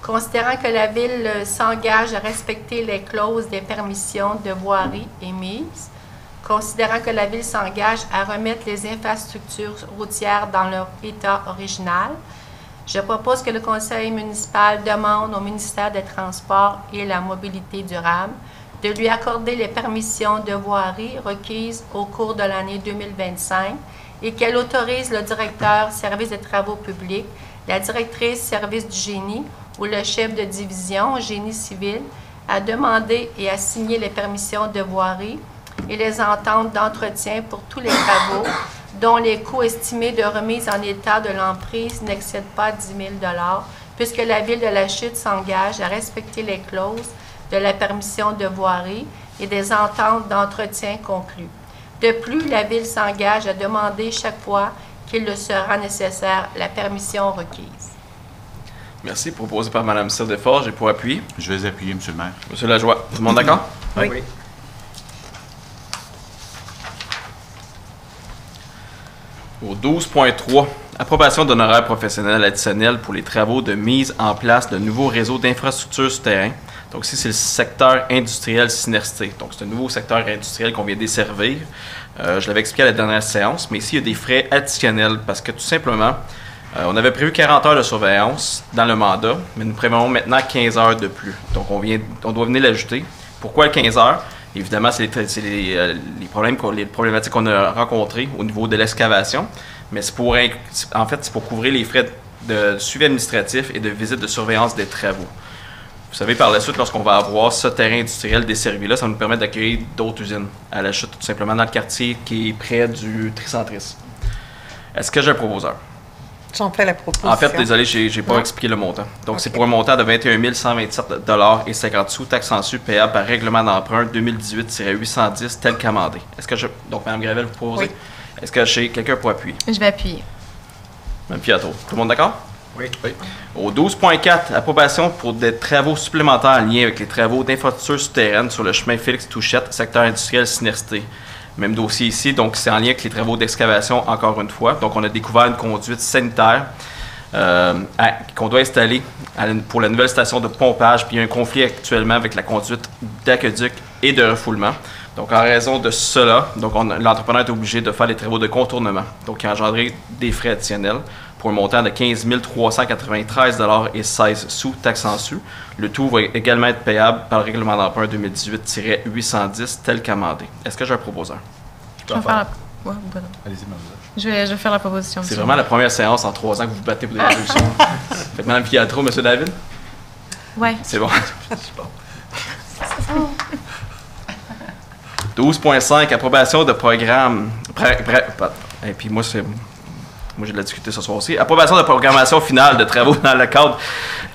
considérant que la Ville s'engage à respecter les clauses des permissions de voirie émises, considérant que la Ville s'engage à remettre les infrastructures routières dans leur état original, je propose que le Conseil municipal demande au ministère des Transports et de la Mobilité durable de lui accorder les permissions de voirie requises au cours de l'année 2025 et qu'elle autorise le directeur service des travaux publics, la directrice service du génie ou le chef de division génie civil à demander et à signer les permissions de voirie et les ententes d'entretien pour tous les travaux dont les coûts estimés de remise en état de l'emprise n'excèdent pas 10 000 $, puisque la Ville de la Chute s'engage à respecter les clauses de la permission de voirie et des ententes d'entretien conclues. De plus, la Ville s'engage à demander chaque fois qu'il le sera nécessaire la permission requise. Merci. Proposé par Mme Desforges. Et pour appuyer? Je vais appuyer, M. le maire. M. Lajoie. Tout le monde d'accord? Oui. Au 12.3, approbation d'honoraires professionnels additionnels pour les travaux de mise en place de nouveaux réseaux d'infrastructures souterrains. Donc ici, c'est le secteur industriel Synerté. Donc c'est un nouveau secteur industriel qu'on vient desservir. Je l'avais expliqué à la dernière séance, mais ici, il y a des frais additionnels parce que tout simplement, on avait prévu 40 heures de surveillance dans le mandat, mais nous prévoyons maintenant 15 heures de plus. Donc on doit venir l'ajouter. Pourquoi le 15 heures? Évidemment, c'est les problématiques qu'on a rencontrées au niveau de l'excavation, mais c'est pour couvrir les frais de suivi administratif et de visite de surveillance des travaux. Vous savez, par la suite, lorsqu'on va avoir ce terrain industriel desservi là, ça va nous permettre d'accueillir d'autres usines à la Chute, tout simplement dans le quartier qui est près du Tricentris. Est-ce que j'ai un proposeur? J'en fais la proposition. En fait, désolé, j'ai pas expliqué le montant. Donc, c'est pour un montant de 21 127 $ et 50 sous, taxes en sus payables par règlement d'emprunt 2018-810, tel qu'amendé. Donc, Mme Gravel, vous proposez? Oui. Est-ce que j'ai quelqu'un pour appuyer? Je vais appuyer. Mme Piatto. Tout le monde d'accord? Oui. Au 12.4, approbation pour des travaux supplémentaires en lien avec les travaux d'infrastructure souterraine sur le chemin Félix-Touchette, secteur industriel Synerté. Même dossier ici, donc c'est en lien avec les travaux d'excavation encore une fois. Donc on a découvert une conduite sanitaire qu'on doit installer pour la nouvelle station de pompage, puis il y a un conflit actuellement avec la conduite d'aqueduc et de refoulement. Donc en raison de cela, l'entrepreneur est obligé de faire des travaux de contournement, donc qui a engendré des frais additionnels pour un montant de 15 393 $ et 16 sous, taxes en sus. Le tout va également être payable par le règlement d'emprunt 2018-810 tel qu'amendé. Est-ce que j'ai un proposeur? Je vais faire Allez-y, Mme. je vais faire la proposition. C'est vraiment la première séance en 3 ans que vous vous battez pour des résolutions. Fait que Mme Piatro, M. David? Oui. C'est bon. 12.5, approbation de programme. Et puis moi, j'ai de la difficulté ce soir aussi. Approbation de programmation finale de travaux dans le cadre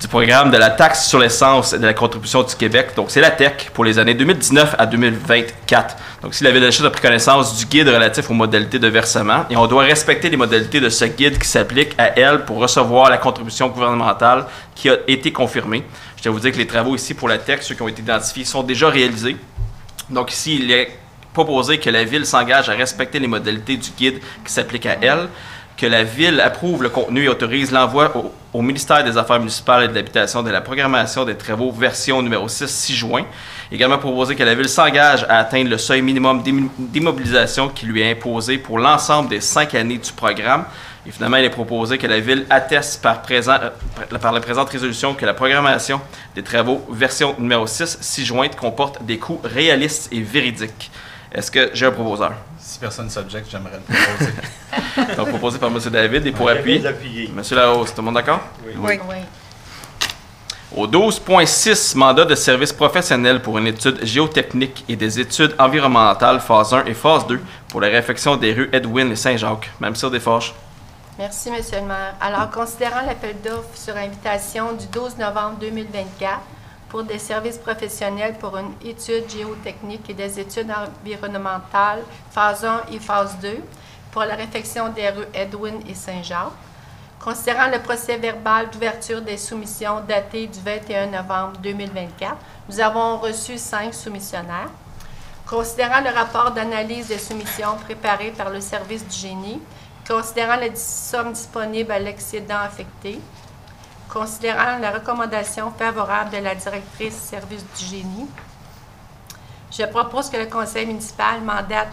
du programme de la taxe sur l'essence et de la contribution du Québec. Donc, c'est la TEC pour les années 2019 à 2024. Donc, si la Ville de la Chute a pris connaissance du guide relatif aux modalités de versement, et on doit respecter les modalités de ce guide qui s'applique à elle pour recevoir la contribution gouvernementale qui a été confirmée. Je tiens à vous dire que les travaux ici pour la TEC, ceux qui ont été identifiés, sont déjà réalisés. Donc, ici, il est proposer que la Ville s'engage à respecter les modalités du guide qui s'appliquent à elle, que la Ville approuve le contenu et autorise l'envoi au ministère des Affaires municipales et de l'Habitation de la programmation des travaux version numéro 6 juin. Également proposer que la Ville s'engage à atteindre le seuil minimum d'immobilisation qui lui est imposé pour l'ensemble des 5 années du programme. Et finalement, il est proposé que la Ville atteste par la présente résolution que la programmation des travaux version numéro 6 jointe comporte des coûts réalistes et véridiques. Est-ce que j'ai un proposeur? Si personne ne s'objecte, j'aimerais le proposer. Donc, proposé par M. David et pour appui, M. Larose. Tout le monde d'accord? Oui. Au 12.6, mandat de service professionnel pour une étude géotechnique et des études environnementales, phase 1 et phase 2, pour la réfection des rues Edwin et Saint-Jacques. Mme Cyr Desforges. Merci, M. le maire. Alors, considérant l'appel d'offres sur invitation du 12 novembre 2024 pour des services professionnels pour une étude géotechnique et des études environnementales, phase 1 et phase 2, pour la réfection des rues Edwin et Saint-Jacques, considérant le procès-verbal d'ouverture des soumissions daté du 21 novembre 2024, nous avons reçu 5 soumissionnaires. Considérant le rapport d'analyse des soumissions préparé par le service du génie, considérant la somme disponible à l'excédent affecté, considérant la recommandation favorable de la directrice service du génie, je propose que le conseil municipal mandate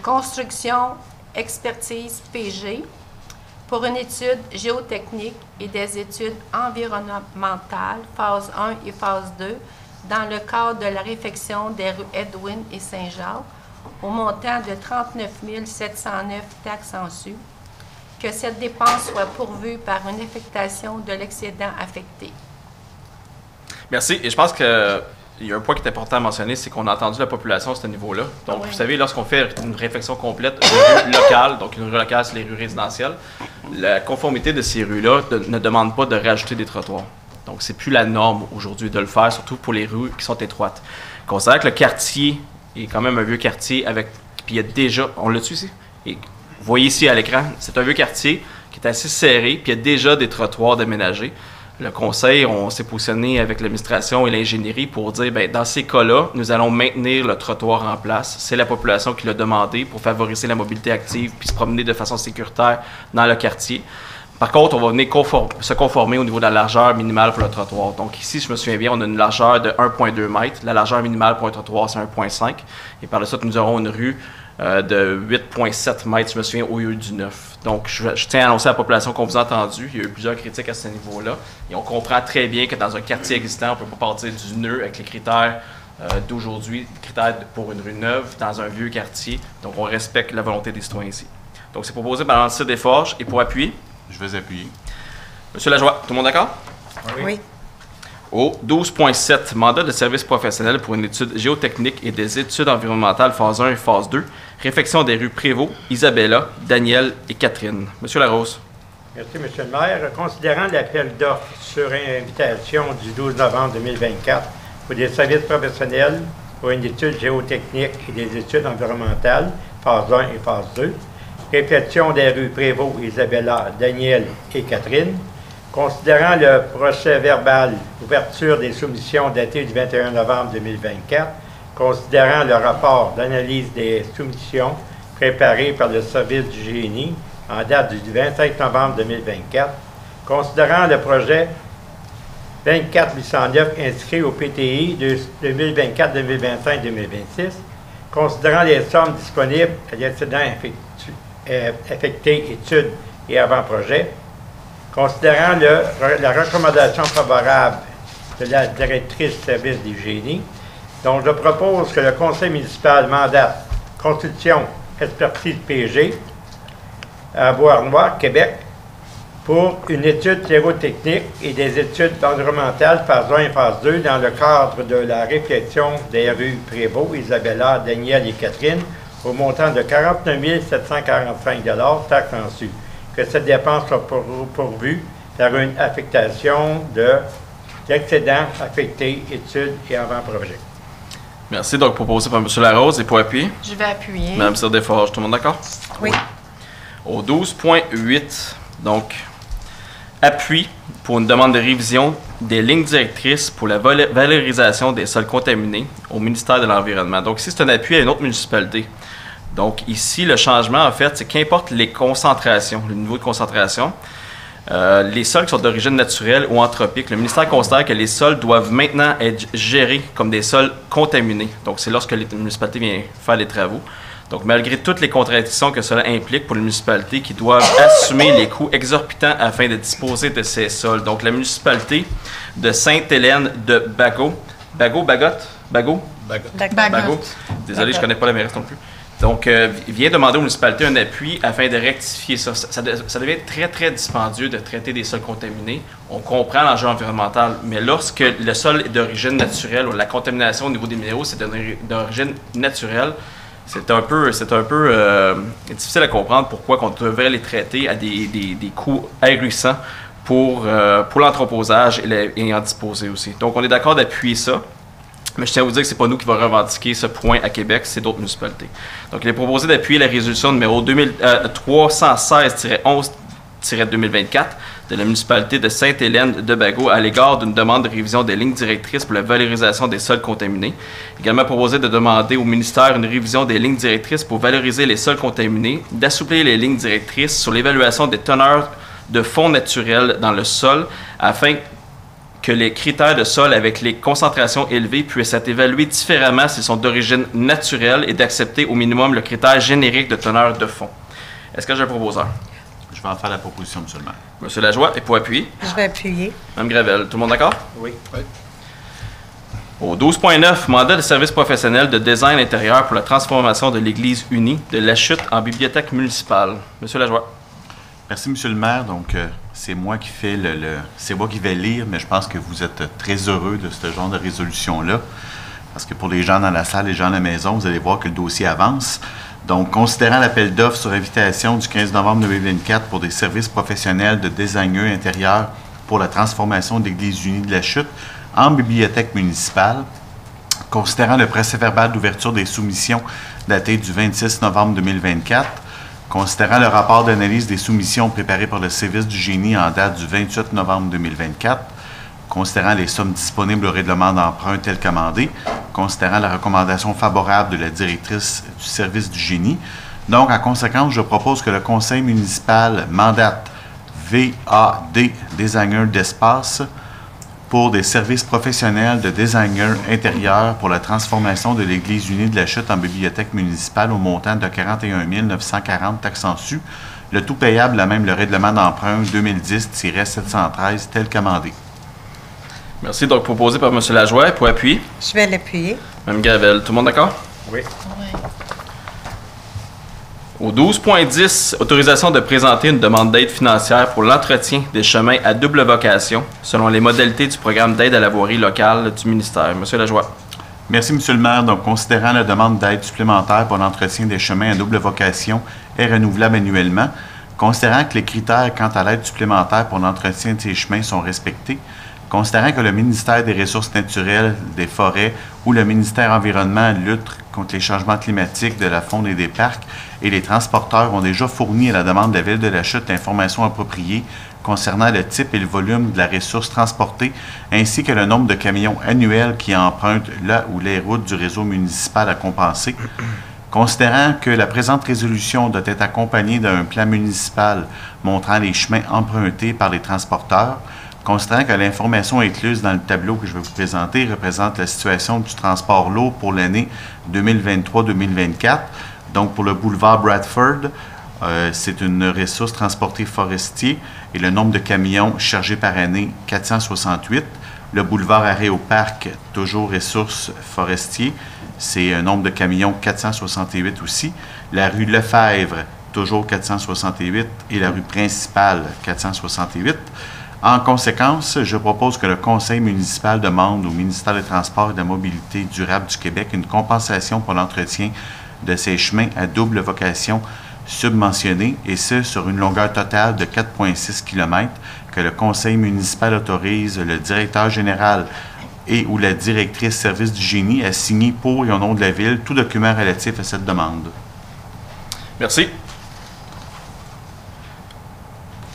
construction, expertise PG pour une étude géotechnique et des études environnementales, phase 1 et phase 2, dans le cadre de la réfection des rues Edwin et Saint-Jacques, au montant de 39 709 taxes en su, que cette dépense soit pourvue par une affectation de l'excédent affecté. Merci. Et je pense qu'il y a un point qui est important à mentionner, c'est qu'on a entendu la population à ce niveau-là. Donc, vous savez, lorsqu'on fait une réflexion complète de rues locales, donc une rue locale, c'est les rues résidentielles, la conformité de ces rues-là ne demande pas de rajouter des trottoirs. Donc, c'est plus la norme aujourd'hui de le faire, surtout pour les rues qui sont étroites. Considérant que le quartier est quand même un vieux quartier avec... Puis il y a déjà... On l'a-tu ici? Et vous voyez ici à l'écran, c'est un vieux quartier qui est assez serré, puis il y a déjà des trottoirs d'aménagés. Le conseil, on s'est positionné avec l'administration et l'ingénierie pour dire, bien, dans ces cas-là, nous allons maintenir le trottoir en place. C'est la population qui l'a demandé pour favoriser la mobilité active puis se promener de façon sécuritaire dans le quartier. Par contre, on va venir se conformer au niveau de la largeur minimale pour le trottoir. Donc ici, je me souviens bien, on a une largeur de 1,2 m. La largeur minimale pour un trottoir, c'est 1,5. Et par la suite, nous aurons une rue de 8,7 m, je me souviens, au lieu du 9. Donc, je tiens à annoncer à la population qu'on vous a entendu. Il y a eu plusieurs critiques à ce niveau-là. Et on comprend très bien que dans un quartier existant, on ne peut pas partir du nœud avec les critères d'aujourd'hui, les critères pour une rue neuve dans un vieux quartier. Donc, on respecte la volonté des citoyens ici. Donc, c'est proposé par Mme Cyr Desforges. Et pour appuyer? Je vais appuyer. Monsieur Lajoie, tout le monde d'accord? Oui. Au 12.7, mandat de service professionnel pour une étude géotechnique et des études environnementales phase 1 et phase 2, réfection des rues Prévost, Isabella, Daniel et Catherine. Monsieur Larose. Merci, M. le maire. Considérant l'appel d'offres sur invitation du 12 novembre 2024 pour des services professionnels pour une étude géotechnique et des études environnementales, phase 1 et phase 2, réfection des rues Prévost, Isabella, Daniel et Catherine, considérant le procès-verbal d'ouverture des soumissions daté du 21 novembre 2024, considérant le rapport d'analyse des soumissions préparé par le service du génie en date du 25 novembre 2024, considérant le projet 24809 inscrit au PTI de 2024, 2025, 2026, considérant les sommes disponibles à l'excédent affecté, études et avant-projet, considérant la recommandation favorable de la directrice service du génie, donc je propose que le conseil municipal mandate Construction Expertise PG à Beauharnois, Québec, pour une étude géotechnique et des études environnementales phase 1 et phase 2 dans le cadre de la réflexion des rues Prévost, Isabella, Daniel et Catherine au montant de 49 745 taxes en su. Que cette dépense soit pourvue par une affectation de l'excédent affecté, études et avant-projet. Merci. Donc, proposé par M. Larose et pour appuyer? Je vais appuyer. Mme Cyr Desforges, tout le monde d'accord? Oui. Au 12.8, donc, appui pour une demande de révision des lignes directrices pour la valorisation des sols contaminés au ministère de l'Environnement. Donc ici, c'est un appui à une autre municipalité. Donc ici, le changement, en fait, c'est qu'importe les concentrations, le niveau de concentration, les sols qui sont d'origine naturelle ou anthropique, le ministère considère que les sols doivent maintenant être gérés comme des sols contaminés. Donc c'est lorsque les municipalités viennent faire les travaux. Donc, malgré toutes les contradictions que cela implique pour les municipalités qui doivent assumer les coûts exorbitants afin de disposer de ces sols. Donc, la municipalité de Sainte-Hélène de Bagot. Bagot. Désolé, je ne connais pas la mairesse non plus. Donc, vient demander aux municipalités un appui afin de rectifier ça. Ça devient très, très dispendieux de traiter des sols contaminés. On comprend l'enjeu environnemental, mais lorsque le sol est d'origine naturelle ou la contamination au niveau des minéraux, c'est d'origine naturelle, c'est un peu difficile à comprendre pourquoi on devrait les traiter à des coûts ahurissants pour l'entreposage et en disposer aussi. Donc, on est d'accord d'appuyer ça, mais je tiens à vous dire que ce n'est pas nous qui va revendiquer ce point à Québec, c'est d'autres municipalités. Donc, il est proposé d'appuyer la résolution numéro 316-11-2024 de la municipalité de Sainte-Hélène de Bagot à l'égard d'une demande de révision des lignes directrices pour la valorisation des sols contaminés. Également proposé de demander au ministère une révision des lignes directrices pour valoriser les sols contaminés, d'assouplir les lignes directrices sur l'évaluation des teneurs de fonds naturels dans le sol afin que les critères de sol avec les concentrations élevées puissent être évalués différemment s'ils sont d'origine naturelle et d'accepter au minimum le critère générique de teneur de fonds. Est-ce que j'ai un proposeur? Je vais en faire la proposition, M. le maire. M. Lajoie, et pour appuyer? Je vais appuyer. Mme Gravel, tout le monde d'accord? Oui. Au 12.9, mandat de service professionnel de design intérieur pour la transformation de l'Église unie de La Chute en bibliothèque municipale. M. Lajoie. Merci, M. le maire. Donc, c'est moi qui fais c'est moi qui vais lire, mais je pense que vous êtes très heureux de ce genre de résolution-là. Parce que pour les gens dans la salle, les gens à la maison, vous allez voir que le dossier avance. Donc, considérant l'appel d'offres sur invitation du 15 novembre 2024 pour des services professionnels de designers intérieurs pour la transformation de l'Église unie de La Chute en bibliothèque municipale, considérant le procès-verbal d'ouverture des soumissions daté du 26 novembre 2024, considérant le rapport d'analyse des soumissions préparé par le service du génie en date du 28 novembre 2024, considérant les sommes disponibles au règlement d'emprunt tel qu'amendé, considérant la recommandation favorable de la directrice du service du génie. Donc, en conséquence, je propose que le conseil municipal mandate VAD, designer d'espace, pour des services professionnels de designer intérieur pour la transformation de l'Église unie de La Chute en bibliothèque municipale au montant de 41 940 taxes en su, le tout payable à même le règlement d'emprunt 2010-713 tel qu'amendé. Merci. Donc, proposé par M. Lajoie. Pour appuyer? Je vais l'appuyer. Mme Gravel, tout le monde d'accord? Oui. Au 12.10, autorisation de présenter une demande d'aide financière pour l'entretien des chemins à double vocation selon les modalités du programme d'aide à la voirie locale du ministère. M. Lajoie. Merci, M. le maire. Donc, considérant la demande d'aide supplémentaire pour l'entretien des chemins à double vocation est renouvelable annuellement, considérant que les critères quant à l'aide supplémentaire pour l'entretien de ces chemins sont respectés, considérant que le ministère des Ressources naturelles, des Forêts ou le ministère Environnement lutte contre les changements climatiques, de la faune et des parcs et les transporteurs ont déjà fourni à la demande de la Ville de La Chute l'information appropriée concernant le type et le volume de la ressource transportée ainsi que le nombre de camions annuels qui empruntent la ou les routes du réseau municipal à compenser. Considérant que la présente résolution doit être accompagnée d'un plan municipal montrant les chemins empruntés par les transporteurs, considérant que l'information incluse dans le tableau que je vais vous présenter représente la situation du transport lourd pour l'année 2023-2024, donc pour le boulevard Bradford, c'est une ressource transportée forestier et le nombre de camions chargés par année, 468. Le boulevard Arrêt au Parc, toujours ressources forestier, c'est un nombre de camions, 468 aussi. La rue Lefebvre, toujours 468, et la rue principale, 468. En conséquence, je propose que le conseil municipal demande au ministère des Transports et de la Mobilité durable du Québec une compensation pour l'entretien de ces chemins à double vocation submentionnés, et ce, sur une longueur totale de 4,6 km, que le conseil municipal autorise le directeur général et ou la directrice service du génie à signer pour et au nom de la Ville tout document relatif à cette demande. Merci.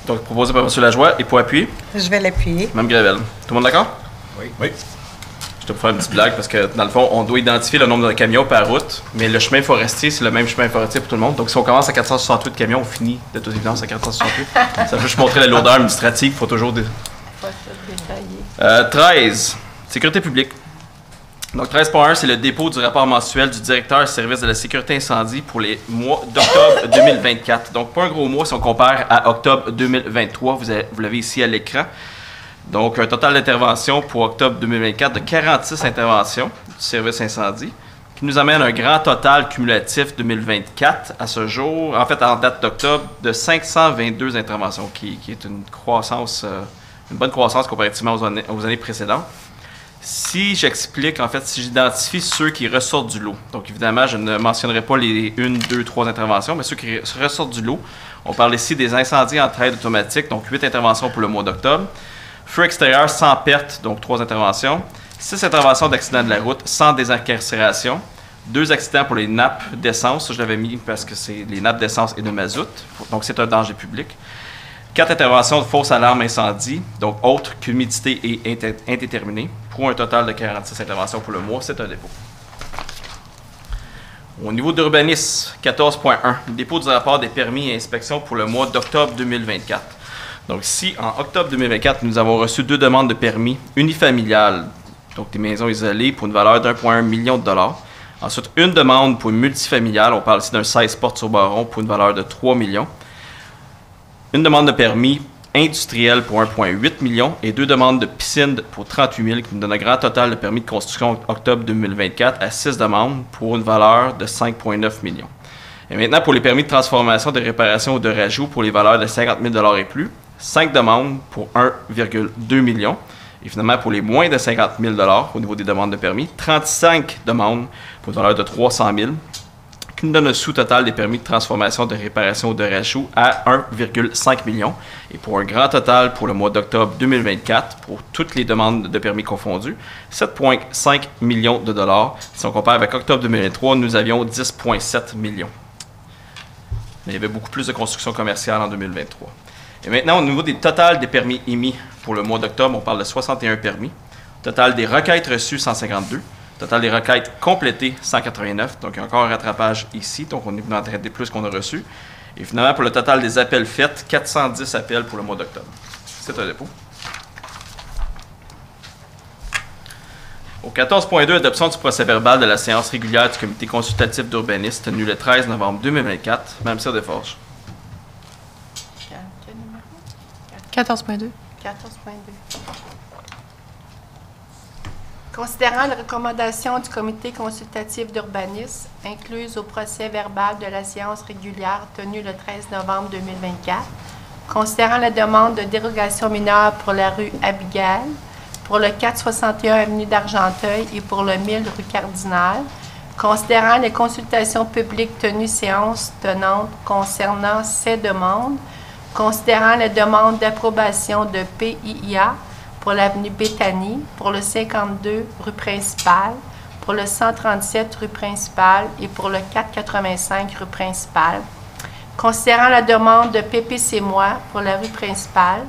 Donc, proposé par M. Lajoie. Et pour appuyer, Je vais l'appuyer. Mme Gravel. Tout le monde d'accord? Oui. Je te faire une petite blague parce que, dans le fond, on doit identifier le nombre de camions par route, mais le chemin forestier, c'est le même chemin forestier pour tout le monde. Donc, si on commence à 468 camions, on finit de toute évidence à 468. Ça veut juste montrer la lourdeur administrative. Il faut toujours... 13. Sécurité publique. Donc, 13.1, c'est le dépôt du rapport mensuel du directeur du service de la sécurité incendie pour les mois d'octobre 2024. Donc, pas un gros mois si on compare à octobre 2023. Vous l'avez ici à l'écran. Donc, un total d'interventions pour octobre 2024 de 46 interventions du service incendie, qui nous amène un grand total cumulatif 2024 à ce jour, en fait, en date d'octobre, de 522 interventions, qui est une croissance, une bonne croissance comparativement aux années précédentes. Si j'explique, en fait, si j'identifie ceux qui ressortent du lot, donc évidemment, je ne mentionnerai pas les 1, 2, 3 interventions, mais ceux qui ressortent du lot, on parle ici des incendies en traite automatique, donc 8 interventions pour le mois d'octobre. Feu extérieur sans perte, donc 3 interventions. 6 interventions d'accidents de la route sans désincarcération. 2 accidents pour les nappes d'essence, ça je l'avais mis parce que c'est les nappes d'essence et de mazout, donc c'est un danger public. 4 interventions de fausses alarmes incendie, donc autres qu'humidité et indéterminée, pour un total de 46 interventions pour le mois, c'est un dépôt. Au niveau d'urbanisme, 14.1, dépôt du rapport des permis et inspections pour le mois d'octobre 2024. Donc ici, en octobre 2024, nous avons reçu 2 demandes de permis unifamiliales, donc des maisons isolées pour une valeur d'1,1 million de dollars. Ensuite, une demande pour une multifamiliale, on parle ici d'un 16 portes sur Baron pour une valeur de 3 millions. Une demande de permis industriel pour 1,8 million et 2 demandes de piscine pour 38 000 qui nous donne un grand total de permis de construction octobre 2024 à 6 demandes pour une valeur de 5,9 millions. Et maintenant, pour les permis de transformation, de réparation ou de rajout pour les valeurs de 50 000 $ et plus, 5 demandes pour 1,2 million. Et finalement, pour les moins de 50 000 $ au niveau des demandes de permis, 35 demandes pour une valeur de 300 000 qui nous donne un sous-total des permis de transformation, de réparation ou de rajout à 1,5 million. Et pour un grand total pour le mois d'octobre 2024, pour toutes les demandes de permis confondues, 7,5 millions de dollars. Si on compare avec octobre 2023, nous avions 10,7 millions. Mais il y avait beaucoup plus de construction commerciale en 2023. Et maintenant, au niveau des totals des permis émis pour le mois d'octobre, on parle de 61 permis. Total des requêtes reçues, 152. Total des requêtes complétées, 189. Donc, il y a encore un rattrapage ici. Donc, on est venu en traiter plus qu'on a reçu. Et finalement, pour le total des appels faits, 410 appels pour le mois d'octobre. C'est un dépôt. Au 14.2, adoption du procès-verbal de la séance régulière du comité consultatif d'urbanisme tenue le 13 novembre 2024. Mme Cyr Desforges. 14.2. 14.2. Considérant les recommandations du comité consultatif d'urbanisme incluses au procès-verbal de la séance régulière tenue le 13 novembre 2024, considérant la demande de dérogation mineure pour la rue Abigail, pour le 461 avenue d'Argenteuil et pour le 1000 rue Cardinal, considérant les consultations publiques tenues séance tenante concernant ces demandes, considérant la demande d'approbation de PIA pour l'avenue Béthanie, pour le 52 rue Principale, pour le 137 rue Principale et pour le 485 rue Principale. Considérant la demande de PPC Moi pour la rue Principale,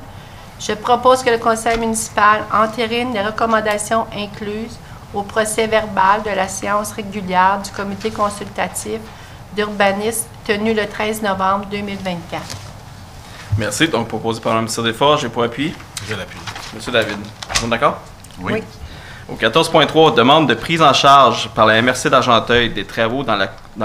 je propose que le conseil municipal entérine les recommandations incluses au procès-verbal de la séance régulière du comité consultatif d'urbanisme tenue le 13 novembre 2024. Merci. Donc, proposé par Mme Cyr Desforges. J'ai pour appui. Je l'appuie. Monsieur David. Tout le monde d'accord? Oui. Au 14.3, demande de prise en charge par la MRC d'Argenteuil des travaux dans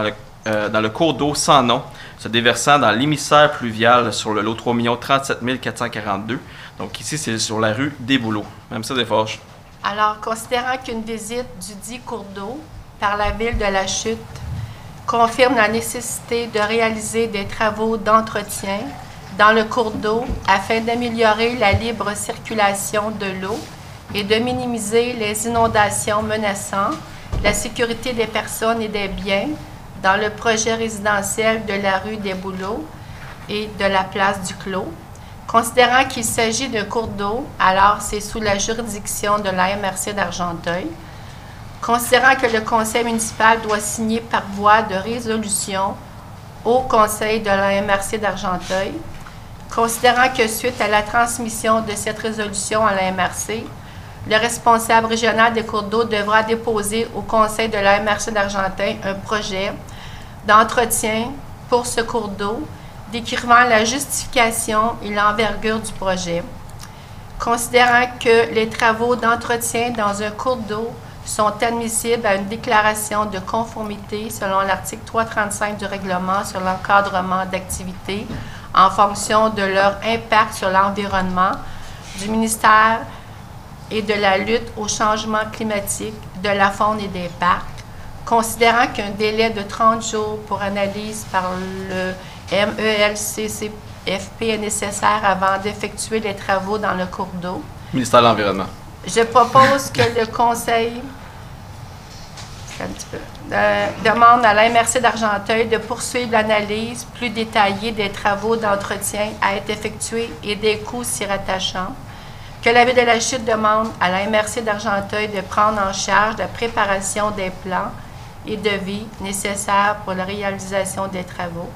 le cours d'eau sans nom, se déversant dans l'émissaire pluvial sur le lot 3 37 442. Donc ici, c'est sur la rue des Bouleaux. Mme Cyr Desforges. Alors, considérant qu'une visite du dit cours d'eau par la ville de La Chute confirme la nécessité de réaliser des travaux d'entretien dans le cours d'eau afin d'améliorer la libre circulation de l'eau et de minimiser les inondations menaçant la sécurité des personnes et des biens dans le projet résidentiel de la rue des Bouleaux et de la place du Clos. Considérant qu'il s'agit d'un cours d'eau, alors c'est sous la juridiction de la MRC d'Argenteuil. Considérant que le conseil municipal doit signer par voie de résolution au conseil de la MRC d'Argenteuil. Considérant que suite à la transmission de cette résolution à la MRC, le responsable régional des cours d'eau devra déposer au conseil de la MRC d'Argentin un projet d'entretien pour ce cours d'eau, décrivant la justification et l'envergure du projet. Considérant que les travaux d'entretien dans un cours d'eau sont admissibles à une déclaration de conformité selon l'article 335 du règlement sur l'encadrement d'activités en fonction de leur impact sur l'environnement du ministère et de la lutte au changement climatique, de la faune et des parcs, considérant qu'un délai de 30 jours pour analyse par le MELCCFP est nécessaire avant d'effectuer les travaux dans le cours d'eau. Ministère de l'Environnement. Je propose que le Conseil demande à la MRC d'Argenteuil de poursuivre l'analyse plus détaillée des travaux d'entretien à être effectués et des coûts s'y rattachant, que la Ville de la Chute demande à la MRC d'Argenteuil de prendre en charge la préparation des plans et devis nécessaires pour la réalisation des travaux,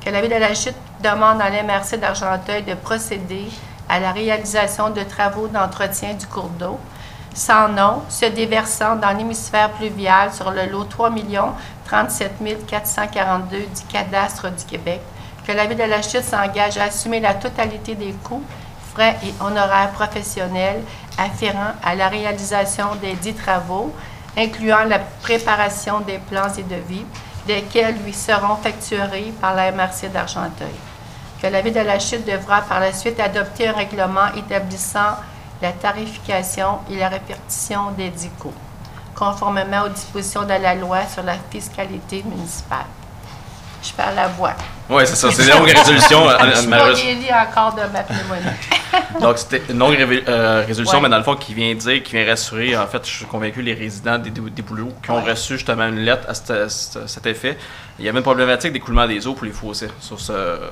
que la Ville de la Chute demande à la MRC d'Argenteuil de procéder à la réalisation de travaux d'entretien du cours d'eau, sans nom, se déversant dans l'hémisphère pluvial sur le lot 3 037 442 du cadastre du Québec, que la Ville de la Chute s'engage à assumer la totalité des coûts, frais et honoraires professionnels afférents à la réalisation des dits travaux, incluant la préparation des plans et devis, lesquels lui seront facturés par la MRC d'Argenteuil. Que la Ville de la Chute devra par la suite adopter un règlement établissant la tarification et la répartition des dits coûts, conformément aux dispositions de la loi sur la fiscalité municipale. Je perds la voix. Oui, c'est ça. C'est une longue résolution. Je suis pas guérie encore de ma pneumonie. Donc, c'était une longue résolution, Ouais. mais dans le fond, qui vient rassurer, en fait, je suis convaincu, les résidents des bouleaux qui ont reçu justement une lettre à cet effet. Il y avait une problématique d'écoulement des eaux pour les fossés sur ce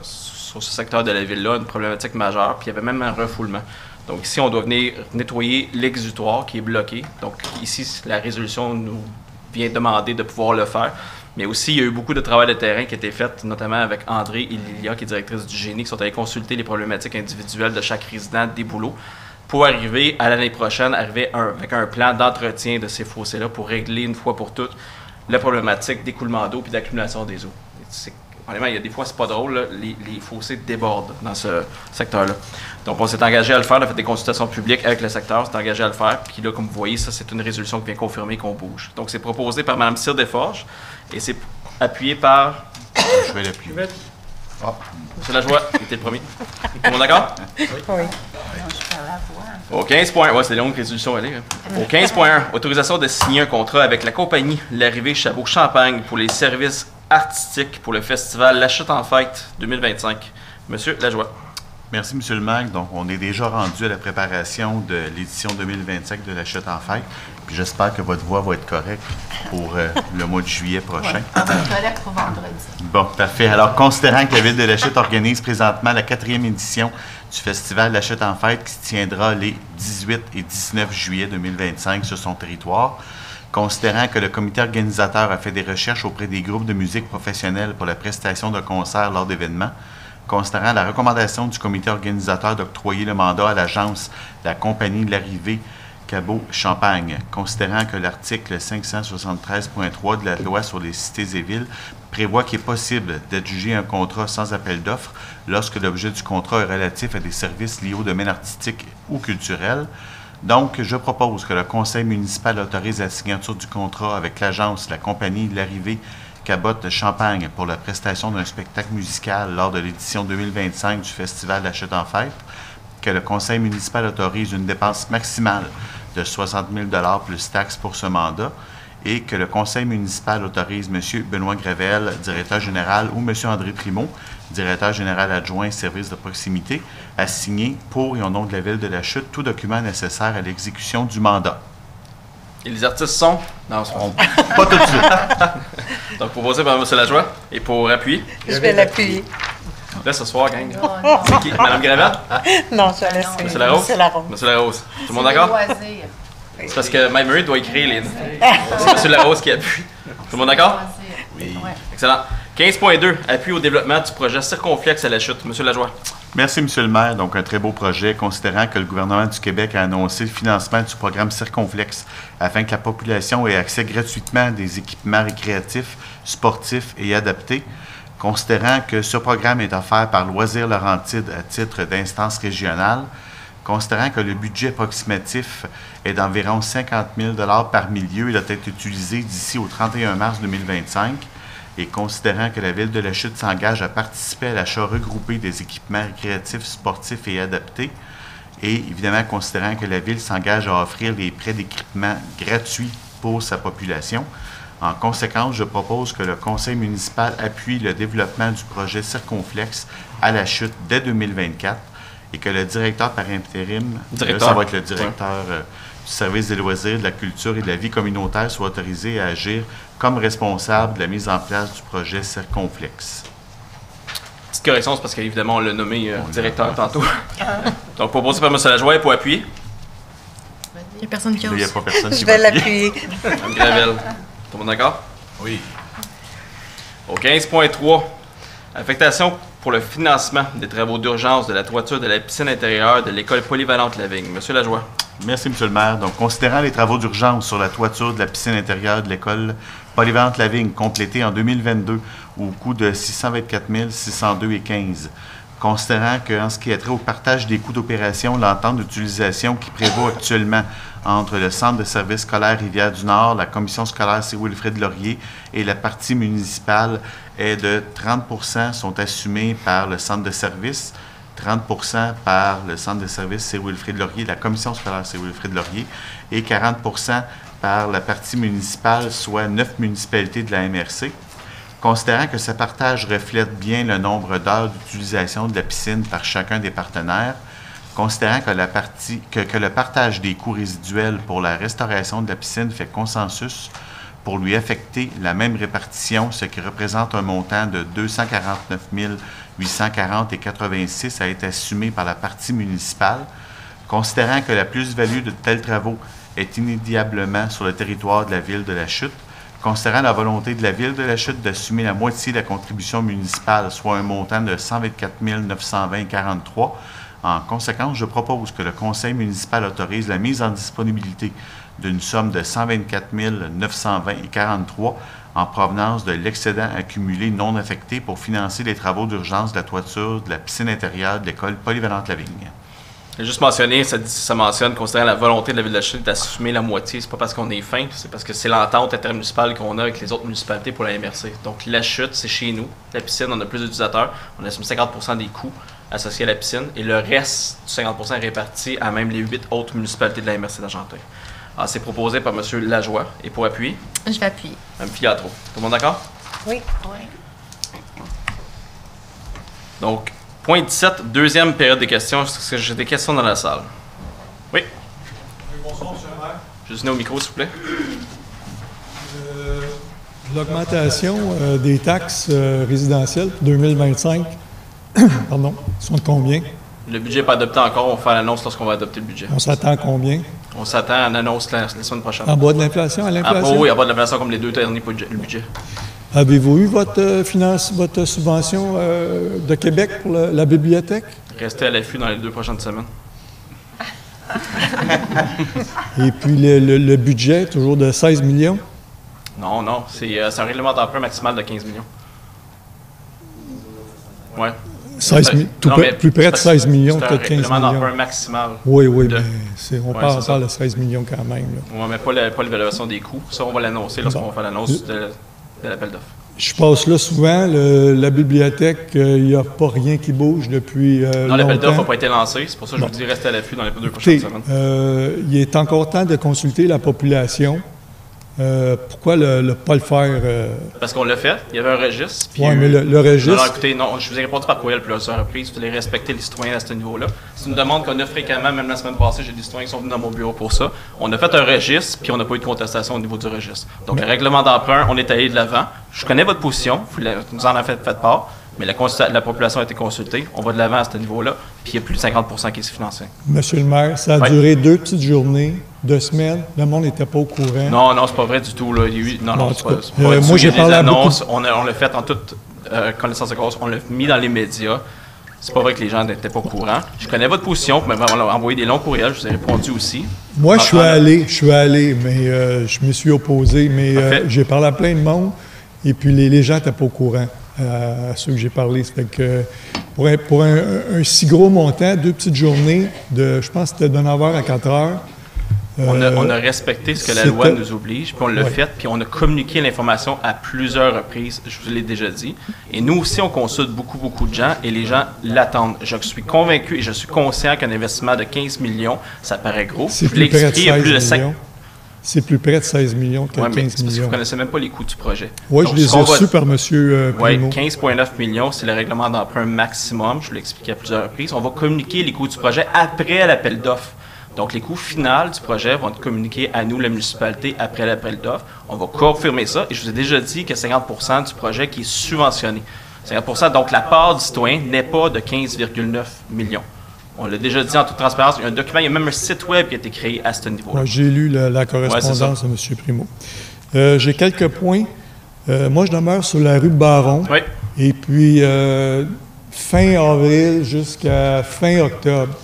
secteur de la ville-là, une problématique majeure, puis il y avait même un refoulement. Donc ici, on doit venir nettoyer l'exutoire qui est bloqué. Donc ici, la résolution nous vient demander de pouvoir le faire. Mais aussi, il y a eu beaucoup de travail de terrain qui a été fait, notamment avec André et Lilia, qui est directrice du génie, qui sont allés consulter les problématiques individuelles de chaque résident des bouleaux pour arriver à l'année prochaine, avec un plan d'entretien de ces fossés-là pour régler une fois pour toutes la problématique d'écoulement d'eau et d'accumulation des eaux. Honnêtement, il y a des fois, c'est pas drôle, là, les fossés débordent dans ce secteur-là. Donc, on s'est engagé à le faire, on a fait des consultations publiques avec le secteur, on s'est engagé à le faire. Puis là, comme vous voyez, ça, c'est une résolution qui vient confirmer qu'on bouge. Donc, c'est proposé par Mme Cyr Desforges et c'est appuyé par... Je vais l'appuyer. M. Lajoie, il était le premier. Tout le monde d'accord? Oui. Au 15 points, ouais, c'est une longue résolution, allez. Au 15.1, autorisation de signer un contrat avec la compagnie L'Arrivée Chabot-Champagne pour les services artistiques pour le festival La Chute en Fête 2025. Monsieur Lajoie. Merci, M. le maire. Donc, on est déjà rendu à la préparation de l'édition 2025 de La Chute en Fête. Puis j'espère que votre voix va être correcte pour le mois de juillet prochain. Ça va être correct pour vendredi. Bon, parfait. Alors, considérant que la Ville de La Chute organise présentement la 4e édition du festival La Chute en Fête qui se tiendra les 18 et 19 juillet 2025 sur son territoire, considérant que le comité organisateur a fait des recherches auprès des groupes de musique professionnels pour la prestation de concerts lors d'événements, considérant la recommandation du comité organisateur d'octroyer le mandat à l'agence de la compagnie de l'Arrivée Chabot-Champagne, considérant que l'article 573.3 de la loi sur les cités et villes prévoit qu'il est possible d'adjuger un contrat sans appel d'offres lorsque l'objet du contrat est relatif à des services liés au domaine artistique ou culturel. Donc, je propose que le conseil municipal autorise la signature du contrat avec l'agence, la compagnie de l'Arrivée Cabot-Champagne pour la prestation d'un spectacle musical lors de l'édition 2025 du Festival La Chute en Fête, que le conseil municipal autorise une dépense maximale de 60 000 $ plus taxes pour ce mandat et que le conseil municipal autorise M. Benoît Gravel, directeur général, ou M. André Primo, directeur général adjoint services de proximité, à signer pour et au nom de la Ville de La Chute tout document nécessaire à l'exécution du mandat. Et les artistes sont? Non, Pas tout de suite. Donc, proposé par M. Lajoie. Et pour appuyer? Je vais l'appuyer. Là, ce soir, gang. Oh, non. C'est qui? Mme Gravel? Non, je vais laisser. M. Larose? C'est Larose. M. Larose. Tout le monde C'est d'accord? des loisirs. C'est parce que Mike Murray doit écrire les... C'est M. Larose qui appuie. Tout le monde d'accord? Oui. Ouais. Excellent. 15.2. Appui au développement du projet Circonflexe à La Chute. M. Lajoie. Merci, M. le maire. Donc, un très beau projet, considérant que le gouvernement du Québec a annoncé le financement du programme Circonflexe afin que la population ait accès gratuitement à des équipements récréatifs, sportifs et adaptés. Considérant que ce programme est offert par Loisirs Laurentides à titre d'instance régionale, considérant que le budget approximatif est d'environ 50 000 $ par milieu et doit être utilisé d'ici au 31 mars 2025, et considérant que la Ville de la Chute s'engage à participer à l'achat regroupé des équipements récréatifs, sportifs et adaptés, et évidemment considérant que la Ville s'engage à offrir les prêts d'équipement gratuits pour sa population, en conséquence, je propose que le Conseil municipal appuie le développement du projet Circonflexe à la Chute dès 2024 et que le directeur par intérim, ça va être le directeur du service des loisirs, de la culture et de la vie communautaire, soit autorisé à agir comme responsable de la mise en place du projet Circonflexe. Petite correction, c'est parce qu'évidemment, on l'a nommé directeur tantôt. Donc, proposé par M. Lajoie et pour appuyer. Il n'y a personne qui ose. Il n'y a pas personne qui Je vais l'appuyer. Mme Gravel. Tout le monde d'accord? Oui. Au 15.3, affectation pour le financement des travaux d'urgence de la toiture de la piscine intérieure de l'école polyvalente Lavigne. Monsieur Lajoie. Merci, M. le maire. Donc, considérant les travaux d'urgence sur la toiture de la piscine intérieure de l'école polyvalente Lavigne complétée en 2022 au coût de 624 602,15, considérant qu'en ce qui a trait au partage des coûts d'opération, l'entente d'utilisation qui prévaut actuellement entre le Centre de services scolaires Rivière-du-Nord, la Commission scolaire C-Wilfrid-Laurier et la partie municipale est de 30 % sont assumés par le Centre de services, 30 % par le Centre de services C-Wilfrid-Laurier, la Commission scolaire C-Wilfrid-Laurier et 40 % par la partie municipale, soit 9 municipalités de la MRC. Considérant que ce partage reflète bien le nombre d'heures d'utilisation de la piscine par chacun des partenaires, considérant que le partage des coûts résiduels pour la restauration de la piscine fait consensus pour lui affecter la même répartition, ce qui représente un montant de 249 840,86 à être assumé par la partie municipale, considérant que la plus-value de tels travaux est inédiablement sur le territoire de la Ville de la Chute, considérant la volonté de la Ville de la Chute d'assumer la moitié de la contribution municipale, soit un montant de 124 920,43, en conséquence, je propose que le Conseil municipal autorise la mise en disponibilité d'une somme de 124 920,43 en provenance de l'excédent accumulé non affecté pour financer les travaux d'urgence de la toiture de la piscine intérieure de l'école polyvalente Lavigne. J'ai juste mentionné, ça mentionne, considérant la volonté de la Ville de la Chute d'assumer la moitié, c'est pas parce qu'on est fin, c'est parce que c'est l'entente intermunicipale qu'on a avec les autres municipalités pour la MRC. Donc la Chute, c'est chez nous. La piscine, on a plus d'utilisateurs, on assume 50 % des coûts associés à la piscine et le reste du 50 % est réparti à même les 8 autres municipalités de la MRC d'Argenteuil. Alors, c'est proposé par M. Lajoie. Et pour appuyer? Je vais appuyer. Mme Filiatro. Tout le monde d'accord? Oui. Donc, point 17, deuxième période des questions. Est-ce que j'ai des questions dans la salle? Oui. Bonsoir, M. le maire. Juste venez au micro, s'il vous plaît. L'augmentation des taxes résidentielles pour 2025, pardon, sont de combien? Le budget n'est pas adopté encore. On va faire l'annonce lorsqu'on va adopter le budget. On s'attend à combien? On s'attend à une annonce la semaine prochaine. En bas de l'inflation, à l'inflation? Oui, en bas de l'inflation comme les deux derniers le budget. Avez-vous eu votre subvention de Québec pour la bibliothèque? Restez à l'affût dans les 2 prochaines semaines. Et puis le budget, toujours de 16 millions? Non, c'est un règlement d'emprunt maximal de 15 millions. Oui. 16 plus près de 16 millions que de 15 millions. C'est un règlement d'emprunt maximal. Oui, mais on parle de 16 millions quand même. Oui, mais pas l'évaluation des coûts. Ça, on va l'annoncer lorsqu'on va faire l'annonce de l'appel d'offres. Je passe là souvent, la bibliothèque, il n'y a pas rien qui bouge depuis longtemps. Non, l'appel d'offres n'a pas été lancé. C'est pour ça que je vous dis restez à l'affût dans les 2 prochaines semaines. Il est encore temps de consulter la population. Pourquoi ne pas le faire? Parce qu'on l'a fait. Il y avait un registre. Oui, mais le registre... Alors, écoutez, non, je vous ai répondu par courriel plusieurs reprises. Vous allez respecter les citoyens à ce niveau-là. C'est une demande qu'on a fréquemment. Même la semaine passée, j'ai des citoyens qui sont venus dans mon bureau pour ça. On a fait un registre, puis on n'a pas eu de contestation au niveau du registre. Donc, le règlement d'emprunt, on est allé de l'avant. Je connais votre position. Vous nous en avez fait part. Mais la population a été consultée. On va de l'avant à ce niveau-là. Puis il y a plus de 50 % qui est financé. Monsieur le maire, ça a duré 2 petites journées, 2 semaines. Le monde n'était pas au courant. Non, c'est pas vrai du tout. Là. Non, c'est pas vrai. Moi, j'ai parlé à beaucoup... On l'a fait en toute connaissance de cause. On l'a mis dans les médias. C'est pas vrai que les gens n'étaient pas au courant. Je connais votre position, vous m'avez envoyé des longs courriels, je vous ai répondu aussi. Moi, je suis allé, mais je me suis opposé, mais j'ai parlé à plein de monde, et puis les gens n'étaient pas au courant à ceux que j'ai parlé. Ça fait que pour un si gros montant, 2 petites journées, je pense que c'était de 9h à 4h. On a respecté ce que la loi nous oblige, puis on l'a fait, puis on a communiqué l'information à plusieurs reprises, je vous l'ai déjà dit. Et nous aussi, on consulte beaucoup de gens, et les gens l'attendent. Je suis convaincu et je suis conscient qu'un investissement de 15 millions, ça paraît gros. C'est plus près de 16 millions. C'est plus près de 16 millions que 15 millions. Parce que vous ne connaissez même pas les coûts du projet. Oui, je les ai reçus par M. Primo. Oui, 15,9 millions, c'est le règlement d'emprunt maximum. Je vous l'ai expliqué à plusieurs reprises. On va communiquer les coûts du projet après l'appel d'offres. Donc, les coûts finaux du projet vont être communiqués à nous, la municipalité, après l'appel d'offres. On va confirmer ça. Et je vous ai déjà dit que 50 du projet qui est subventionné. 50 donc la part du citoyen n'est pas de 15,9 millions. On l'a déjà dit en toute transparence. Il y a un document, il y a même un site web qui a été créé à ce niveau-là. Ouais, j'ai lu la correspondance de M. Primo. J'ai quelques points. Moi, je demeure sur la rue Baron. Oui. Et puis, fin avril jusqu'à fin octobre,